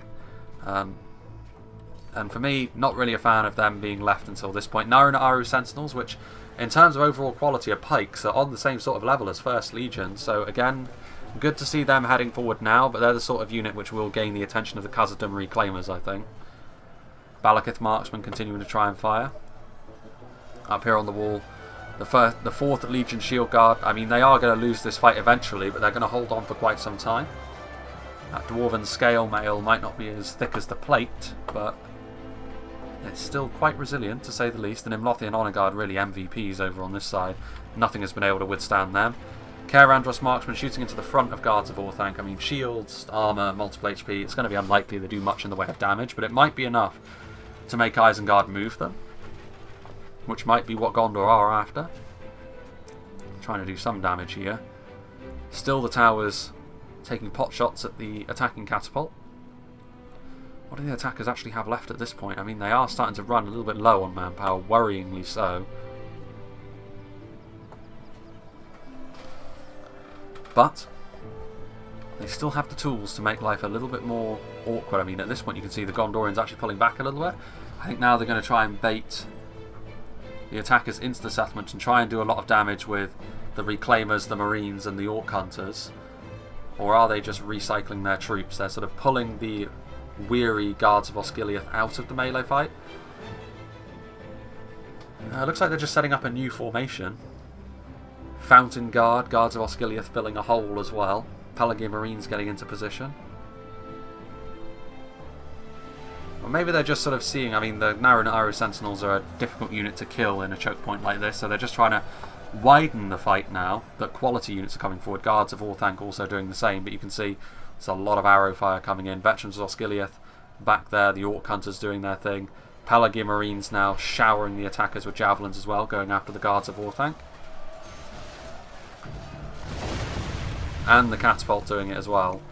And for me, not really a fan of them being left until this point. Naruna Aru Sentinels, which in terms of overall quality of pikes are on the same sort of level as 1st Legion, so again, good to see them heading forward now, but they're the sort of unit which will gain the attention of the Khazad-Dum Reclaimers, I think. Balakith Marksmen continuing to try and fire. Up here on the wall, the 4th Legion Shield Guard, I mean, they are going to lose this fight eventually, but they're going to hold on for quite some time. That Dwarven Scale Mail might not be as thick as the plate, but it's still quite resilient, to say the least. And Imlothian Honor Guard really MVPs over on this side. Nothing has been able to withstand them. Kerandros Marksmen shooting into the front of Guards of Orthanc. I mean, shields, armour, multiple HP, it's going to be unlikely to do much in the way of damage, but it might be enough to make Isengard move them, which might be what Gondor are after. Trying to do some damage here. Still the towers taking pot shots at the attacking catapult. What do the attackers actually have left at this point? I mean, they are starting to run a little bit low on manpower, worryingly so. But they still have the tools to make life a little bit more awkward. I mean, at this point you can see the Gondorians actually pulling back a little bit. I think now they're going to try and bait the attackers into the settlement and try and do a lot of damage with the Reclaimers, the Marines and the Orc Hunters. Or are they just recycling their troops? They're sort of pulling the weary Guards of Osgiliath out of the melee fight. Looks like they're just setting up a new formation. Fountain Guard, Guards of Osgiliath filling a hole as well. Pelagia Marines getting into position. Or maybe they're just sort of seeing, I mean, the Naruna Aru Sentinels are a difficult unit to kill in a choke point like this, so they're just trying to widen the fight now, but quality units are coming forward. Guards of Orthanc also doing the same, but you can see there's a lot of arrow fire coming in. Veterans of Osgiliath back there, the Orc Hunters doing their thing. Pelagia Marines now showering the attackers with javelins as well, going after the Guards of Orthanc. And the catapult doing it as well.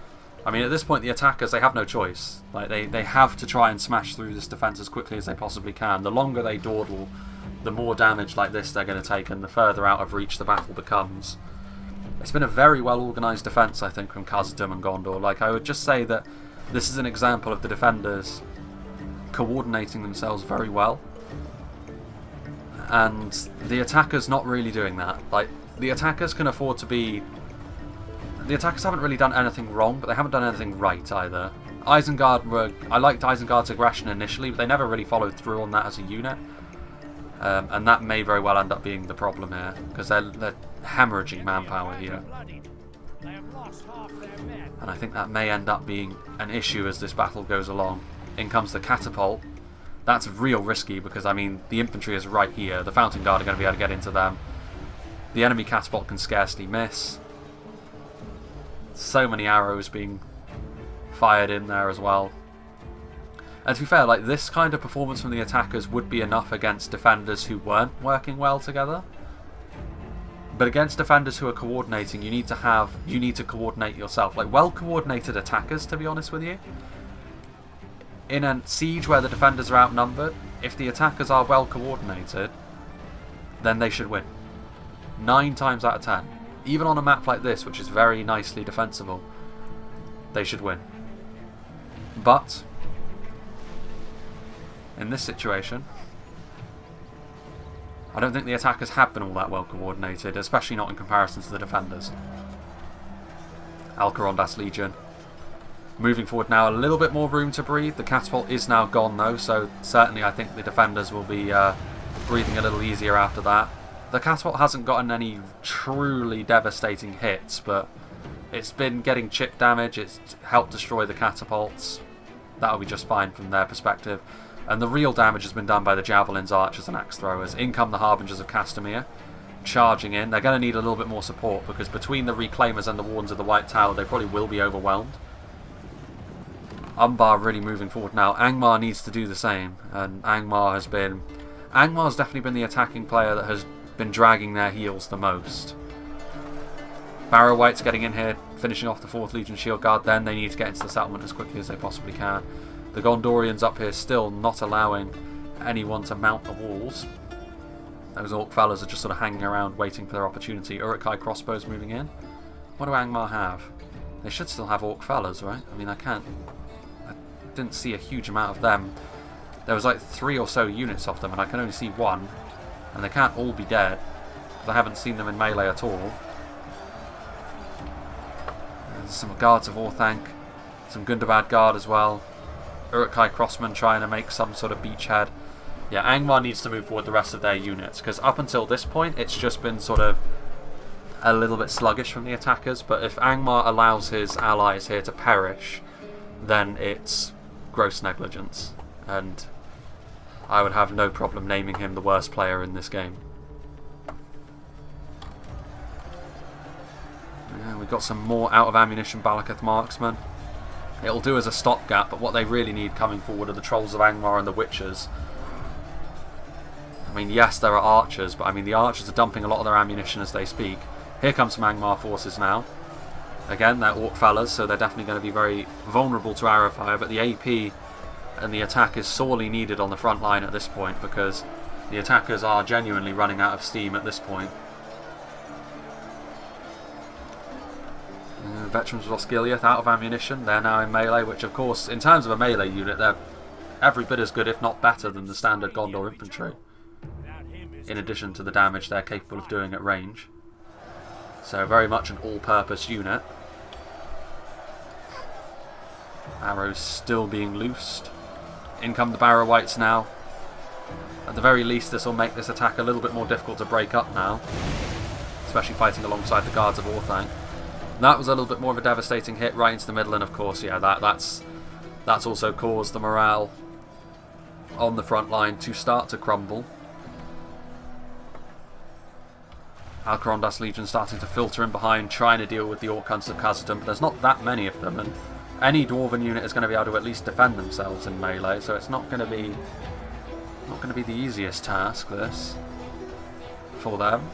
I mean, at this point the attackers, they have no choice. Like they have to try and smash through this defence as quickly as they possibly can. The longer they dawdle, the more damage like this they're going to take, and the further out of reach the battle becomes. It's been a very well organised defence, I think, from Khazad-Dum and Gondor. Like, I would just say that this is an example of the defenders coordinating themselves very well, and the attackers not really doing that. Like, the attackers can afford to be... The attackers haven't really done anything wrong, but they haven't done anything right either. Isengard I liked Isengard's aggression initially, but they never really followed through on that as a unit. And that may very well end up being the problem here, because they're hemorrhaging manpower here. And I think that may end up being an issue as this battle goes along. In comes the catapult. That's real risky, because, I mean, the infantry is right here. The Fountain Guard are going to be able to get into them. The enemy catapult can scarcely miss. So many arrows being fired in there as well. And to be fair, like, this kind of performance from the attackers would be enough against defenders who weren't working well together. But against defenders who are coordinating, you need to coordinate yourself. Like, well-coordinated attackers, to be honest with you. In a siege where the defenders are outnumbered, if the attackers are well-coordinated, then they should win. 9 times out of 10. Even on a map like this, which is very nicely defensible, they should win. But in this situation, I don't think the attackers have been all that well coordinated, especially not in comparison to the defenders. Alcarondas Legion moving forward now, a little bit more room to breathe. The catapult is now gone though, so certainly I think the defenders will be breathing a little easier after that. The catapult hasn't gotten any truly devastating hits, but it's been getting chip damage. It's helped destroy the catapults. That'll be just fine from their perspective. And the real damage has been done by the javelins, archers and axe throwers. In come the Harbingers of Castamere, charging in. They're going to need a little bit more support, because between the Reclaimers and the Wardens of the White Tower, they probably will be overwhelmed. Umbar really moving forward now. Angmar needs to do the same, and Angmar's definitely been the attacking player that has been dragging their heels the most. Barrow White's getting in here, finishing off the 4th Legion Shield Guard. Then they need to get into the settlement as quickly as they possibly can. The Gondorians up here still not allowing anyone to mount the walls. Those Orc fellas are just sort of hanging around waiting for their opportunity. Uruk-hai crossbows moving in. What do Angmar have? They should still have Orc fellas, right? I mean, I didn't see a huge amount of them. There was like 3 or so units of them, and I can only see 1. And they can't all be dead, because I haven't seen them in melee at all. There's some guards of Orthanc, some Gundabad guard as well. Uruk-hai crossmen trying to make some sort of beachhead. Yeah, Angmar needs to move forward the rest of their units, because up until this point it's just been sort of a little bit sluggish from the attackers. But if Angmar allows his allies here to perish, then it's gross negligence, and I would have no problem naming him the worst player in this game. Yeah, we've got some more out of ammunition Balakath marksmen. It'll do as a stopgap, but what they really need coming forward are the Trolls of Angmar and the Witchers. I mean, yes, there are archers, but I mean, the archers are dumping a lot of their ammunition as they speak. Here comes some Angmar forces now. Again, they're Orc fellas, so they're definitely going to be very vulnerable to arrow fire, but the AP and the attack is sorely needed on the front line at this point, because the attackers are genuinely running out of steam at this point. Veterans of Osgiliath out of ammunition. They're now in melee, which of course, in terms of a melee unit, they're every bit as good, if not better, than the standard Gondor infantry, in addition to the damage they're capable of doing at range. So very much an all-purpose unit. Arrows still being loosed. In come the Barrow Whites now. At the very least, this will make this attack a little bit more difficult to break up now, especially fighting alongside the guards of Orthanc. That was a little bit more of a devastating hit right into the middle, and of course, yeah, that's also caused the morale on the front line to start to crumble. Alcarondas Legion starting to filter in behind, trying to deal with the Orc Hunts of Khazad-Dum, but there's not that many of them, and any Dwarven unit is going to be able to at least defend themselves in melee, so it's not going to be the easiest task, this, for them.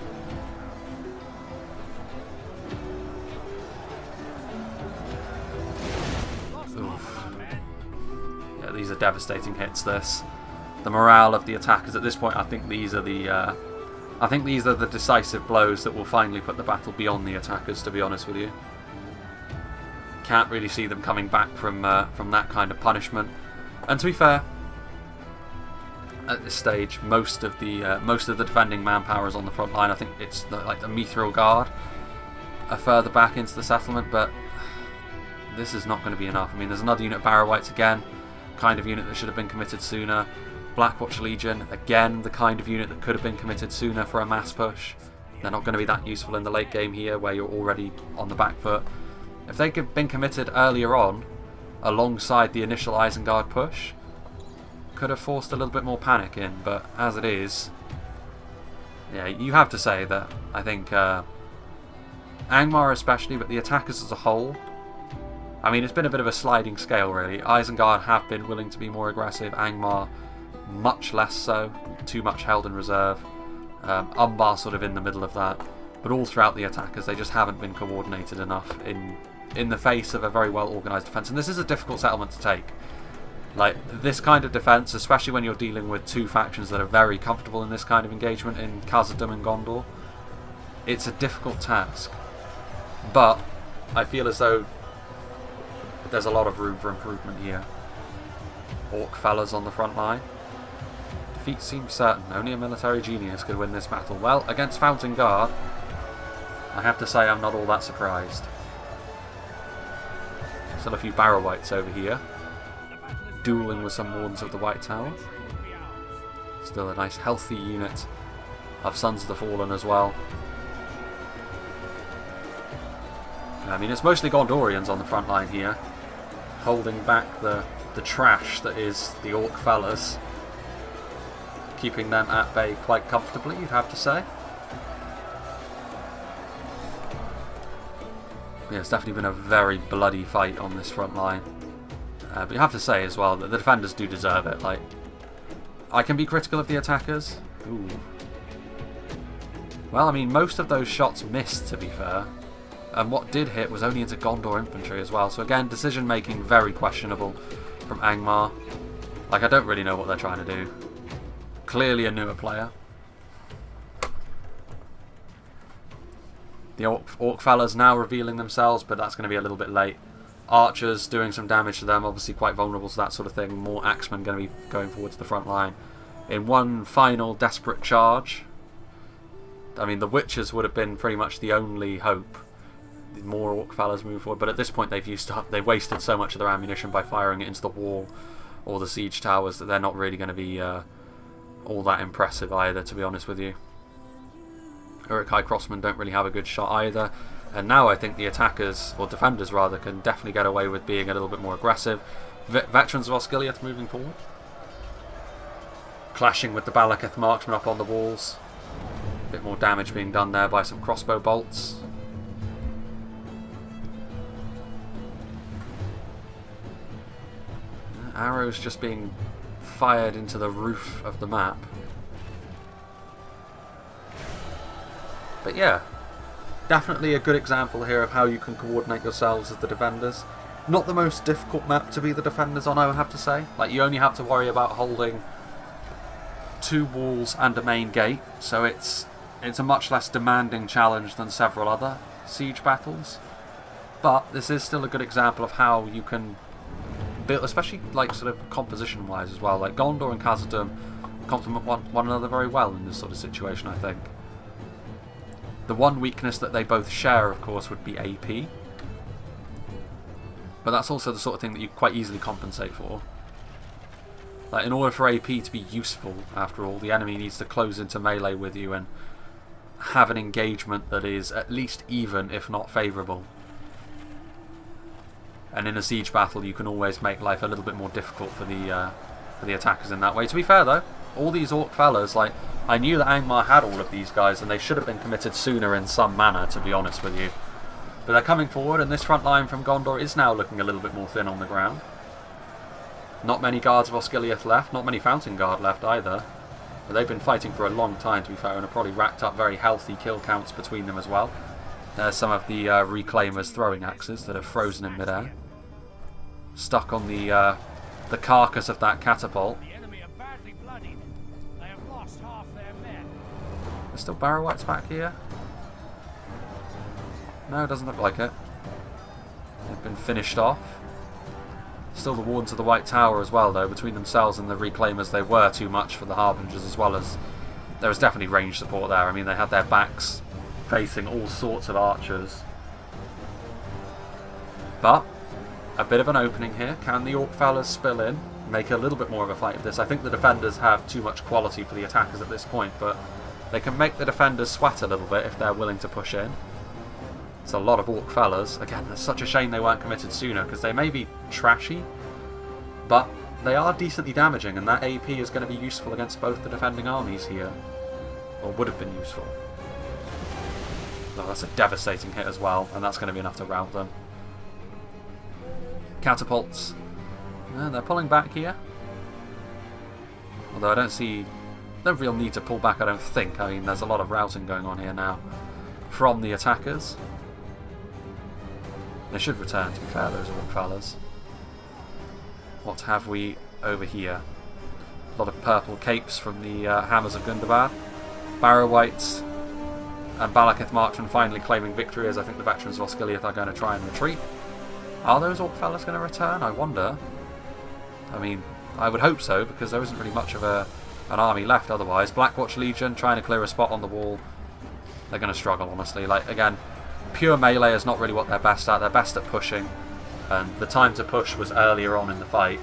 Oof. Yeah, these are devastating hits, this. The morale of the attackers at this point, I think these are the decisive blows that will finally put the battle beyond the attackers, to be honest with you. Can't really see them coming back from that kind of punishment. And to be fair, at this stage, most of the defending manpower is on the front line. I think it's like the Mithril Guard are further back into the settlement, but this is not going to be enough. I mean, there's another unit of Barrow Whites again, kind of unit that should have been committed sooner. Blackwatch Legion, again, the kind of unit that could have been committed sooner for a mass push. They're not going to be that useful in the late game here, where you're already on the back foot. If they could have been committed earlier on, alongside the initial Isengard push, could have forced a little bit more panic in, but as it is, yeah, you have to say that I think Angmar especially, but the attackers as a whole, I mean, it's been a bit of a sliding scale, really. Isengard have been willing to be more aggressive, Angmar much less so, too much held in reserve. Umbar sort of in the middle of that. but all throughout the attackers, they just haven't been coordinated enough in the face of a very well organised defence. And this is a difficult settlement to take. Like, this kind of defence, especially when you're dealing with two factions that are very comfortable in this kind of engagement in Khazad-Dum and Gondor, it's a difficult task. But I feel as though there's a lot of room for improvement here. Orc fellas on the front line. Defeat seems certain. Only a military genius could win this battle. Well, against Fountain Guard, I have to say I'm not all that surprised. Still a few Barrow Wights over here, dueling with some Wardens of the White Tower. Still a nice healthy unit of Sons of the Fallen as well. I mean, it's mostly Gondorians on the front line here, holding back the trash that is the Orc fellas, keeping them at bay quite comfortably, you'd have to say. Yeah, it's definitely been a very bloody fight on this front line. But you have to say as well that the defenders do deserve it. Like, I can be critical of the attackers. Ooh. Well, I mean, most of those shots missed, to be fair. And what did hit was only into Gondor infantry as well. So again, decision making very questionable from Angmar. Like, I don't really know what they're trying to do. Clearly a newer player. The Orc fellas now revealing themselves, but that's going to be a little bit late. Archers doing some damage to them, obviously quite vulnerable to that sort of thing. More axemen going to be going forward to the front line. In one final desperate charge. I mean, the Witchers would have been pretty much the only hope. More Orc fellas move forward, but at this point they've wasted so much of their ammunition by firing it into the wall or the siege towers that they're not really going to be all that impressive either, to be honest with you. Uruk-hai Crossmen don't really have a good shot either. And now I think the attackers, or defenders rather, can definitely get away with being a little bit more aggressive. Veterans of Osgiliath moving forward. Clashing with the Balaketh marksmen up on the walls. A bit more damage being done there by some crossbow bolts. Arrows just being fired into the roof of the map. But yeah, definitely a good example here of how you can coordinate yourselves as the defenders. Not the most difficult map to be the defenders on, I would have to say. Like, you only have to worry about holding 2 walls and a main gate, so it's a much less demanding challenge than several other siege battles. But this is still a good example of how you can build, especially like sort of composition wise as well. Like, Gondor and Khazad-Dum complement one another very well in this sort of situation, I think. The one weakness that they both share, of course, would be AP. But that's also the sort of thing that you quite easily compensate for. Like, in order for AP to be useful, after all, the enemy needs to close into melee with you and have an engagement that is at least even, if not favourable. And in a siege battle, you can always make life a little bit more difficult for the attackers in that way. To be fair, though, all these Orc fellas, like, I knew that Angmar had all of these guys, and they should have been committed sooner in some manner, to be honest with you. But they're coming forward, and this front line from Gondor is now looking a little bit more thin on the ground. Not many guards of Osgiliath left, not many Fountain Guard left either. But they've been fighting for a long time, to be fair, and have probably racked up very healthy kill counts between them as well. There's some of the Reclaimers throwing axes that have frozen in midair. Stuck on the carcass of that catapult. There's still Barrow Wights back here? No, it doesn't look like it. They've been finished off. Still the Wardens of the White Tower as well, though. Between themselves and the Reclaimers, they were too much for the Harbingers, as well as there was definitely range support there. I mean, they had their backs facing all sorts of archers. But a bit of an opening here. Can the Orc fellas spill in? Make a little bit more of a fight of this. I think the defenders have too much quality for the attackers at this point, but they can make the defenders sweat a little bit if they're willing to push in. It's a lot of Orc fellas. Again, it's such a shame they weren't committed sooner, because they may be trashy, but they are decently damaging, and that AP is going to be useful against both the defending armies here. Or would have been useful. Oh, that's a devastating hit as well, and that's going to be enough to rout them. Catapults. They're pulling back here. Although I don't see no real need to pull back, I don't think. I mean, there's a lot of routing going on here now. from the attackers. They should return, to be fair, those orc fellas. What have we over here? A lot of purple capes from the Hammers of Gondor. Barrow-wights and Balakith marksmen finally claiming victory, as I think the veterans of Osgiliath are going to try and retreat. Are those orc fellas going to return? I wonder. I mean, I would hope so, because there isn't really much of an army left otherwise. Blackwatch Legion trying to clear a spot on the wall. They're going to struggle, honestly. Like, again, pure melee is not really what they're best at. They're best at pushing, and the time to push was earlier on in the fight.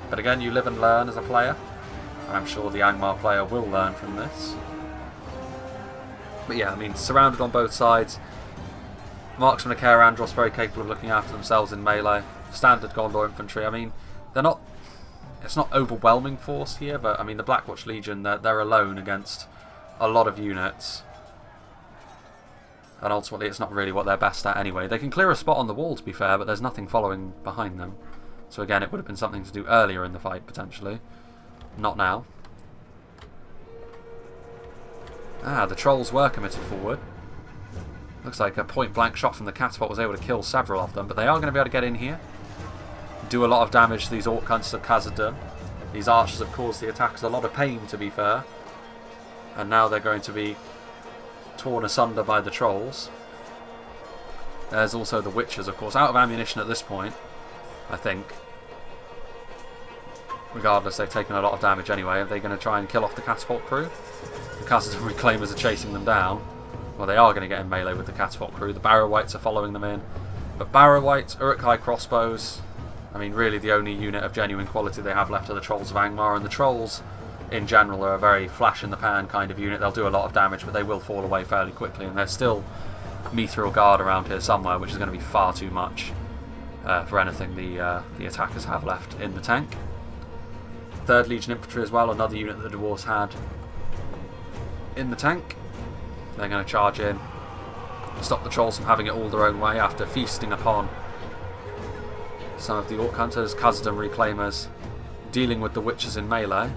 But again, you live and learn as a player, and I'm sure the Angmar player will learn from this. But yeah, I mean, surrounded on both sides. Marksmen of Caer Andros very capable of looking after themselves in melee. Standard Gondor infantry. I mean, they're not. It's not overwhelming force here, but I mean, the Blackwatch Legion, they're alone against a lot of units. And ultimately, it's not really what they're best at anyway. They can clear a spot on the wall, to be fair, but there's nothing following behind them. So again, it would have been something to do earlier in the fight, potentially. Not now. Ah, the trolls were committed forward. Looks like a point-blank shot from the catapult was able to kill several of them, but they are going to be able to get in here. Do a lot of damage to these orc hunters of Khazad-Dum. These archers have caused the attackers a lot of pain, to be fair. And now they're going to be torn asunder by the trolls. There's also the witches, of course, out of ammunition at this point, I think. Regardless, they've taken a lot of damage anyway. Are they going to try and kill off the catapult crew? The Khazad-Dum reclaimers are chasing them down. Well, they are going to get in melee with the catapult crew. The Barrow-wights are following them in. But Barrow-wights, Uruk-hai crossbows, I mean, really the only unit of genuine quality they have left are the Trolls of Angmar, and the Trolls in general are a very flash-in-the-pan kind of unit. They'll do a lot of damage, but they will fall away fairly quickly, and there's still Mithril Guard around here somewhere, which is going to be far too much for anything the attackers have left in the tank. 3rd Legion Infantry as well, another unit that the Dwarves had in the tank. They're going to charge in, stop the Trolls from having it all their own way after feasting upon some of the Orc Hunters, Khazad-Dum Reclaimers, dealing with the Witches in melee.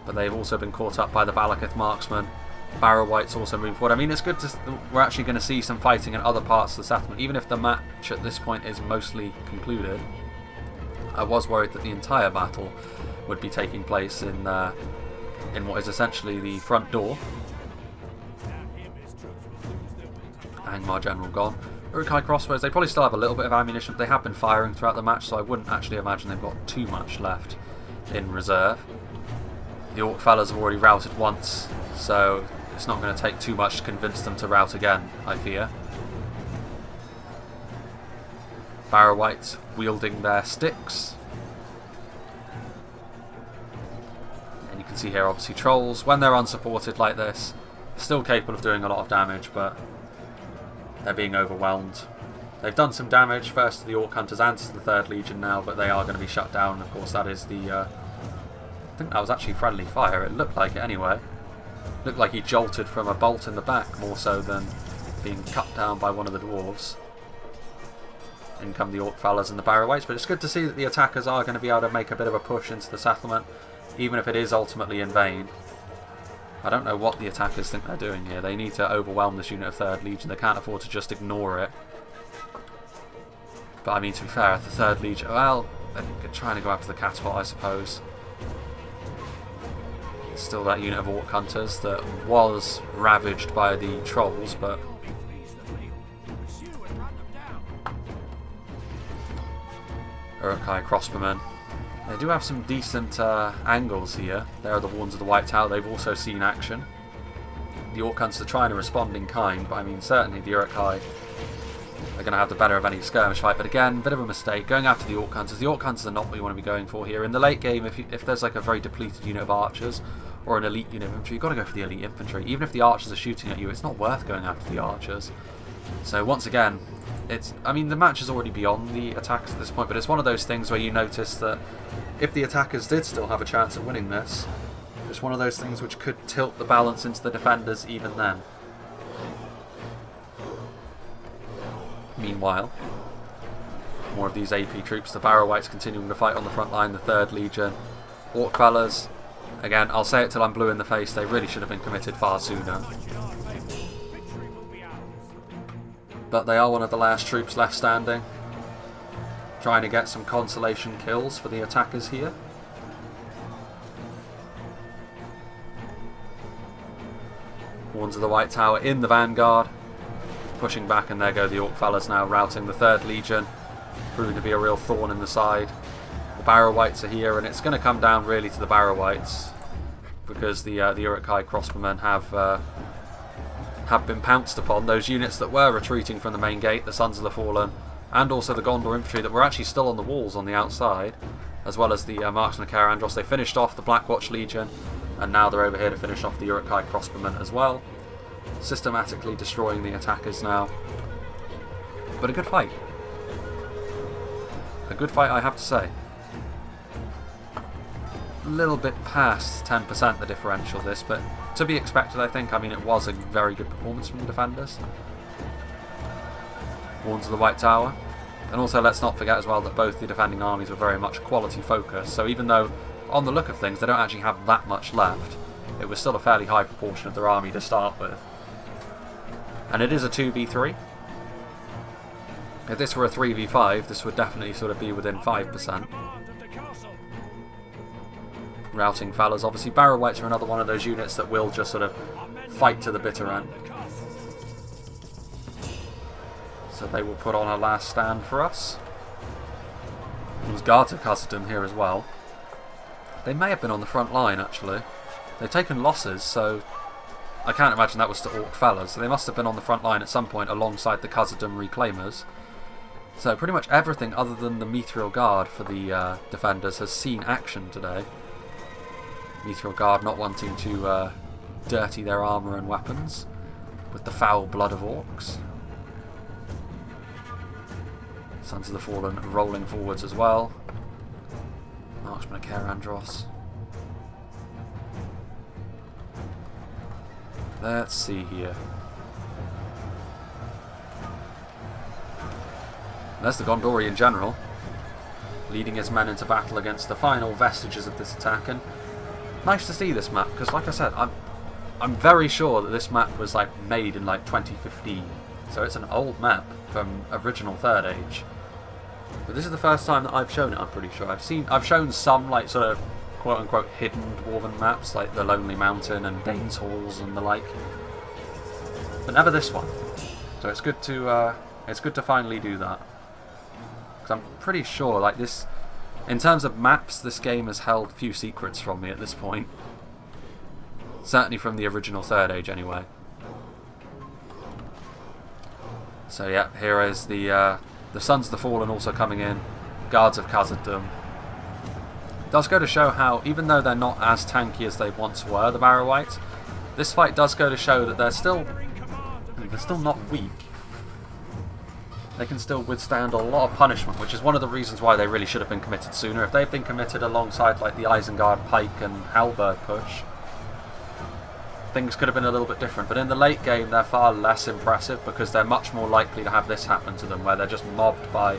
But they've also been caught up by the Balakith Marksmen. Barrow-wights also move forward. I mean, it's good to... We're actually going to see some fighting in other parts of the settlement, even if the match at this point is mostly concluded. I was worried that the entire battle would be taking place in what is essentially the front door. Angmar General gone. Uruk-hai crossbows, they probably still have a little bit of ammunition, but they have been firing throughout the match, so I wouldn't actually imagine they've got too much left in reserve. The Orc fellas have already routed once, so it's not going to take too much to convince them to rout again, I fear. Barrow-wights wielding their sticks. And you can see here, obviously, Trolls, when they're unsupported like this, still capable of doing a lot of damage, but they're being overwhelmed. They've done some damage, first to the Orc Hunters and to the 3rd Legion now, but they are going to be shut down. Of course, that is the... I think that was actually friendly fire. It looked like it anyway. Looked like he jolted from a bolt in the back more so than being cut down by one of the dwarves. In come the Orc fellas and the Barrow-wights, but it's good to see that the attackers are going to be able to make a bit of a push into the settlement, even if it is ultimately in vain. I don't know what the attackers think they're doing here. They need to overwhelm this unit of 3rd Legion. They can't afford to just ignore it. But I mean, to be fair, the 3rd Legion... Well, they're trying to go after the catapult, I suppose. Still that unit of Orc Hunters that was ravaged by the Trolls, but... Uruk-hai crossbowmen. They do have some decent angles here. They are the Warns of the White Tower. They've also seen action. The Orc Hunters are trying to respond in kind, but I mean, certainly the Uruk-hai are going to have the better of any skirmish fight. But again, bit of a mistake. Going after the Orc Hunters. The Orc Hunters are not what you want to be going for here. In the late game, if there's like a very depleted unit of archers or an elite unit of infantry, you've got to go for the elite infantry. Even if the archers are shooting at you, it's not worth going after the archers. So once again, I mean, the match is already beyond the attacks at this point, but it's one of those things where you notice that if the attackers did still have a chance at winning this, it's one of those things which could tilt the balance into the defenders even then. Meanwhile, more of these AP troops, the Barrow-wights continuing to fight on the front line, the 3rd Legion. Orc fellas, again, I'll say it till I'm blue in the face, they really should have been committed far sooner. But they are one of the last troops left standing. Trying to get some consolation kills for the attackers here. Horns of the White Tower in the vanguard. Pushing back, and there go the Orc fellas now, routing the 3rd Legion. Proving to be a real thorn in the side. The Barrow-wights are here, and it's going to come down really to the Barrow-wights. Because the Uruk-hai crossbowmen have been pounced upon. Those units that were retreating from the main gate, the Sons of the Fallen, and also the Gondor infantry that were actually still on the walls on the outside, as well as the Marksmen of Caer Andros. They finished off the Blackwatch Legion, and now they're over here to finish off the Uruk-hai crossbowmen as well. Systematically destroying the attackers now. But a good fight. A good fight, I have to say. A little bit past 10% the differential this, but to be expected, I think. I mean, it was a very good performance from the defenders. Horns of the White Tower. And also, let's not forget as well that both the defending armies were very much quality focused. So even though, on the look of things, they don't actually have that much left, it was still a fairly high proportion of their army to start with. And it is a 2v3. If this were a 3v5, this would definitely sort of be within 5%. Routing fellas. Obviously, Barrow-wights are another one of those units that will just sort of fight to the bitter end. So they will put on a last stand for us. There's guards of Khazad-Dum here as well. They may have been on the front line, actually. They've taken losses, so I can't imagine that was to Orc fellas. So they must have been on the front line at some point alongside the Khazad-Dum reclaimers. So pretty much everything other than the Mithril Guard for the defenders has seen action today. Mithril Guard not wanting to dirty their armour and weapons with the foul blood of Orcs. Sons of the Fallen rolling forwards as well. Marksmen of Caer Andros. Let's see here. There's the Gondorian general, leading his men into battle against the final vestiges of this attack. And nice to see this map, because like I said, I'm very sure that this map was like made in like 2015. So it's an old map from original Third Age. But this is the first time that I've shown it, I'm pretty sure. I've shown some like sort of quote unquote hidden dwarven maps like the Lonely Mountain and Dane's Halls and the like. But never this one. So it's good to finally do that. Because I'm pretty sure like this, in terms of maps, this game has held few secrets from me at this point. Certainly from the original Third Age anyway. So yeah, here is the Sons of the Fallen also coming in. Guards of Khazad-Dum. Does go to show how, even though they're not as tanky as they once were, the Barrow-wights, this fight does go to show that they're still not weak. They can still withstand a lot of punishment, which is one of the reasons why they really should have been committed sooner. If they'd been committed alongside like the Isengard Pike and Halberd push, things could have been a little bit different. But in the late game, they're far less impressive because they're much more likely to have this happen to them, where they're just mobbed by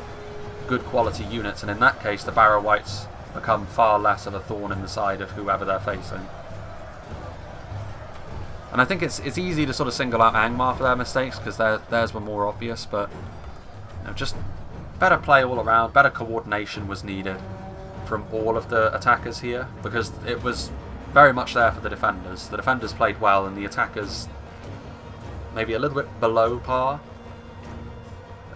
good quality units. And in that case, the Barrow-wights become far less of a thorn in the side of whoever they're facing. And I think it's easy to sort of single out Angmar for their mistakes because theirs were more obvious, but you know, just better play all around, better coordination was needed from all of the attackers here, because it was very much there for the defenders. The defenders played well and the attackers maybe a little bit below par.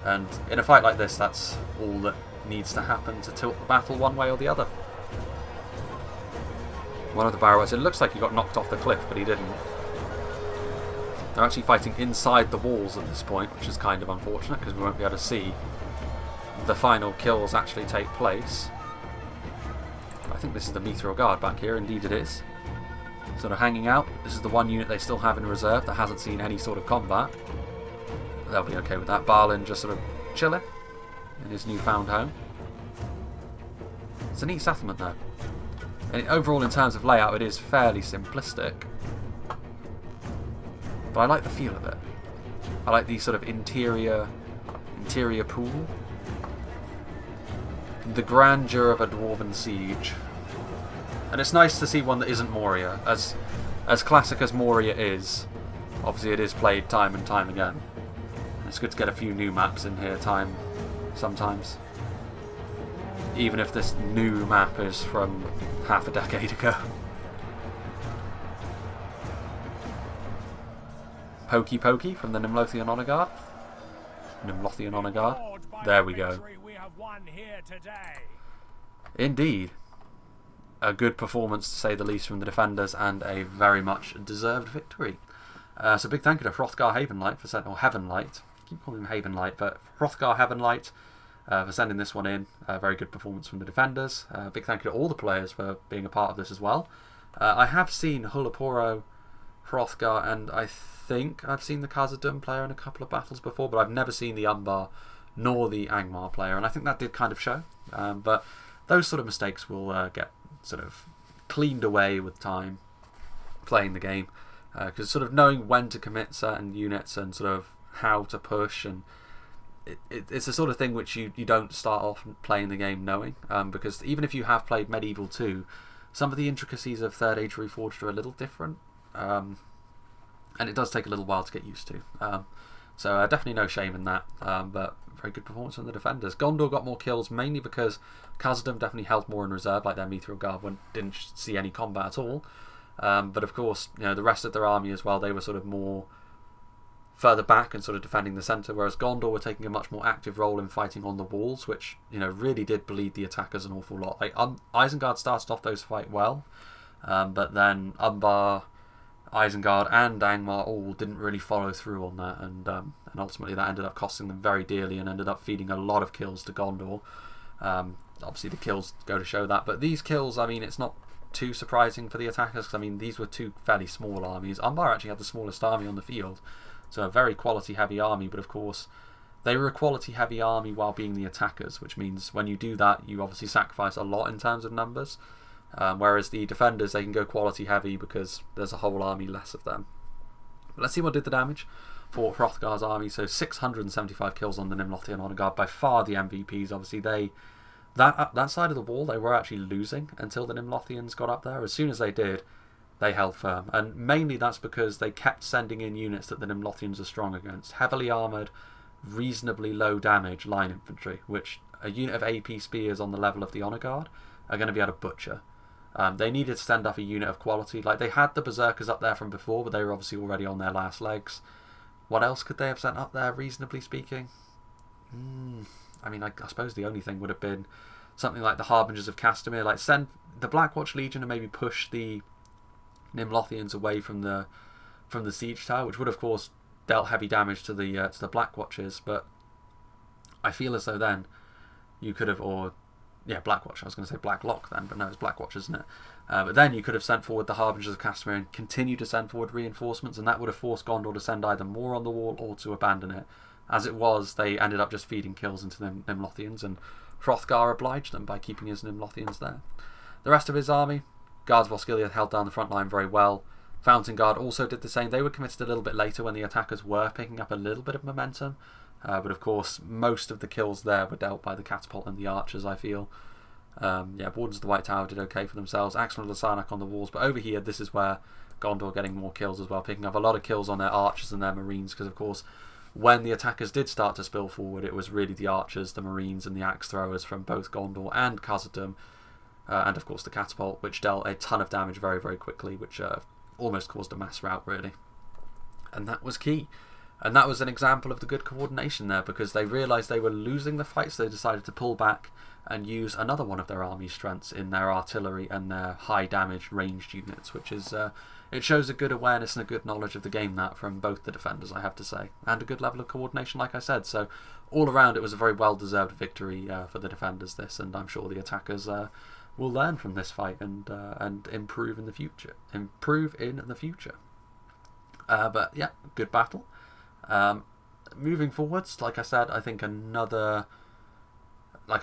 And in a fight like this, that's all that needs to happen to tilt the battle one way or the other. One of the Barrow-wights, it looks like he got knocked off the cliff, but he didn't. They're actually fighting inside the walls at this point, which is kind of unfortunate because we won't be able to see the final kills actually take place. I think this is the Mithril Guard back here, indeed it is. Sort of hanging out. This is the one unit they still have in reserve that hasn't seen any sort of combat. They'll be okay with that. Balin just sort of chilling in his newfound home. It's a neat settlement though. And overall in terms of layout it is fairly simplistic. But I like the feel of it. I like the sort of interior pool. The grandeur of a dwarven siege. And it's nice to see one that isn't Moria. As classic as Moria is, obviously it is played time and time again. It's good to get a few new maps in here sometimes. Even if this new map is from half a decade ago. Pokey Pokey from the Nimlothian Honor Guard. Nimlothian Honor Guard. There we go. Indeed. A good performance, to say the least, from the defenders, and a very much deserved victory. So big thank you to Hrothgar Havenlight for sending, or Heavenlight, I keep calling him Havenlight, but Hrothgar Heavenlight for sending this one in. Very good performance from the defenders. Big thank you to all the players for being a part of this as well. I have seen Hulaporo, Hrothgar, and I think I've seen the Khazad-Dum player in a couple of battles before, but I've never seen the Umbar nor the Angmar player, and I think that did kind of show. But those sort of mistakes will get sort of cleaned away with time playing the game, because sort of knowing when to commit certain units and sort of how to push, and it's the sort of thing which you don't start off playing the game knowing, because even if you have played Medieval 2, some of the intricacies of Third Age Reforged are a little different, and it does take a little while to get used to. So definitely no shame in that, but very good performance from the defenders. Gondor got more kills mainly because Khazad-Dum definitely held more in reserve, like their Mithril Guard didn't see any combat at all. But of course, you know, the rest of their army as well, they were sort of more further back and sort of defending the centre, whereas Gondor were taking a much more active role in fighting on the walls, which, you know, really did bleed the attackers an awful lot. Like Isengard started off those fight well, but then Umbar, Isengard and Angmar all didn't really follow through on that, and ultimately that ended up costing them very dearly and ended up feeding a lot of kills to Gondor. Obviously the kills go to show that, but these kills, I mean, it's not too surprising for the attackers, because I mean, these were two fairly small armies. Umbar actually had the smallest army on the field, so a very quality heavy army, but of course they were a quality heavy army while being the attackers, which means when you do that you obviously sacrifice a lot in terms of numbers. Whereas the defenders, they can go quality heavy because there's a whole army less of them. But let's see what did the damage for Hrothgar's army. So 675 kills on the Nimlothian Honor Guard, by far the MVPs. Obviously that side of the wall they were actually losing until the Nimlothians got up there. As soon as they did, they held firm, and mainly that's because they kept sending in units that the Nimlothians are strong against. Heavily armoured, reasonably low damage line infantry, which a unit of AP spears on the level of the Honor Guard are going to be able to butcher. They needed to send up a unit of quality. Like, they had the Berserkers up there from before, but they were obviously already on their last legs. What else could they have sent up there, reasonably speaking? I mean, I suppose the only thing would have been something like the Harbingers of Castamere. Like, send the Blackwatch Legion and maybe push the Nimlothians away from the siege tower, which would of course dealt heavy damage to the Blackwatchers. But I feel as though then you could have, Blackwatch. I was going to say Blacklock then, but no, it's Blackwatch, isn't it? But then you could have sent forward the Harbingers of Castamere and continued to send forward reinforcements, and that would have forced Gondor to send either more on the wall or to abandon it. As it was, they ended up just feeding kills into the Nimlothians, and Hrothgar obliged them by keeping his Nimlothians there. The rest of his army, Guards of Osgiliath, held down the front line very well. Fountain Guard also did the same. They were committed a little bit later when the attackers were picking up a little bit of momentum. But of course, most of the kills there were dealt by the Catapult and the Archers, I feel. Wardens of the White Tower did okay for themselves. Axemen of the Sarnak on the walls. But over here, this is where Gondor getting more kills as well, picking up a lot of kills on their Archers and their Marines, because of course, when the attackers did start to spill forward, it was really the Archers, the Marines and the Axe Throwers from both Gondor and Khazad-Dum, and of course the Catapult, which dealt a ton of damage very, very quickly, which almost caused a mass rout, really. And that was key. And that was an example of the good coordination there, because they realised they were losing the fight, so they decided to pull back and use another one of their army's strengths in their artillery and their high damage ranged units, which is it shows a good awareness and a good knowledge of the game, that from both the defenders, I have to say, and a good level of coordination, like I said. So all around, it was a very well deserved victory for the defenders, this, and I'm sure the attackers will learn from this fight and improve in the future. But yeah, good battle. Moving forwards, like I said, I think I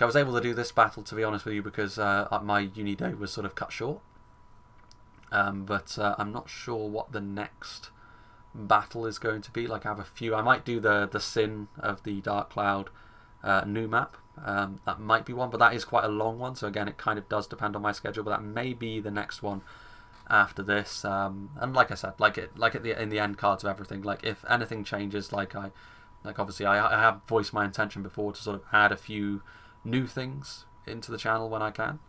was able to do this battle, to be honest with you, because my uni day was sort of cut short. But I'm not sure what the next battle is going to be. Like, I have a few. I might do the Sin of the Dark Cloud new map. That might be one, but that is quite a long one. So again, it kind of does depend on my schedule. But that may be the next one after this. And like I said, in the end cards of everything, like if anything changes, like Like, obviously, I have voiced my intention before to sort of add a few new things into the channel when I can.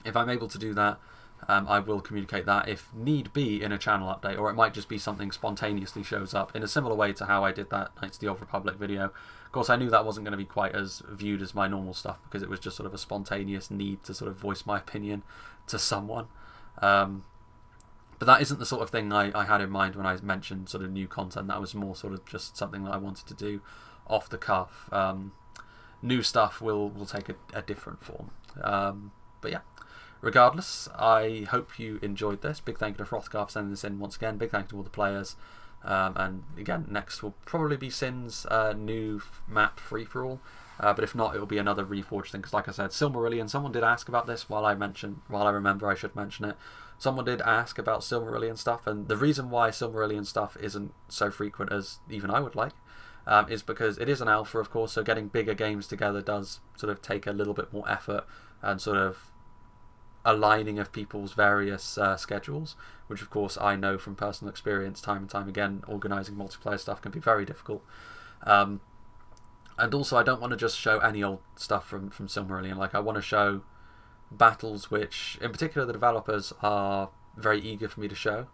If I'm able to do that, I will communicate that if need be in a channel update, or it might just be something spontaneously shows up in a similar way to how I did that Knights of the Old Republic video. Of course, I knew that wasn't going to be quite as viewed as my normal stuff because it was just sort of a spontaneous need to sort of voice my opinion to someone. But that isn't the sort of thing I had in mind when I mentioned sort of new content. That was more sort of just something that I wanted to do off the cuff. New stuff will take a different form. But yeah, regardless, I hope you enjoyed this. Big thank you to Hrothgar for sending this in once again. Big thank you to all the players. And again, next will probably be Sin's new map free-for-all. But if not, it will be another Reforged thing. Because like I said, Silmarillion, someone did ask about this while I remember I should mention it. Someone did ask about Silmarillion stuff, and the reason why Silmarillion stuff isn't so frequent as even I would like is because it is an alpha, of course, so getting bigger games together does sort of take a little bit more effort and sort of aligning of people's various schedules, which of course I know from personal experience time and time again, organising multiplayer stuff can be very difficult. And also I don't want to just show any old stuff from Silmarillion. Like, I want to show battles which, in particular, the developers are very eager for me to show,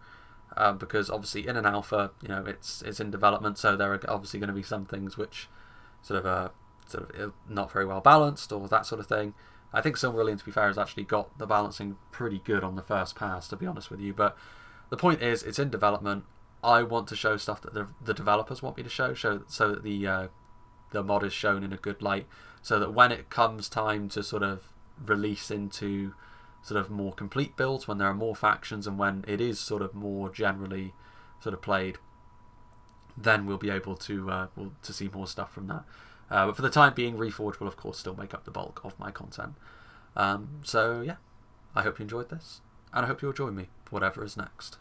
because obviously in an alpha, you know, it's in development, so there are obviously going to be some things which sort of not very well balanced or that sort of thing. I think Silmarillion, to be fair, has actually got the balancing pretty good on the first pass, to be honest with you. But the point is, it's in development. I want to show stuff that the developers want me to show so that the mod is shown in a good light, so that when it comes time to sort of release into sort of more complete builds, when there are more factions and when it is sort of more generally sort of played, then we'll be able to see more stuff from that. But for the time being, Reforged will of course still make up the bulk of my content. So yeah, I hope you enjoyed this, and I hope you'll join me for whatever is next.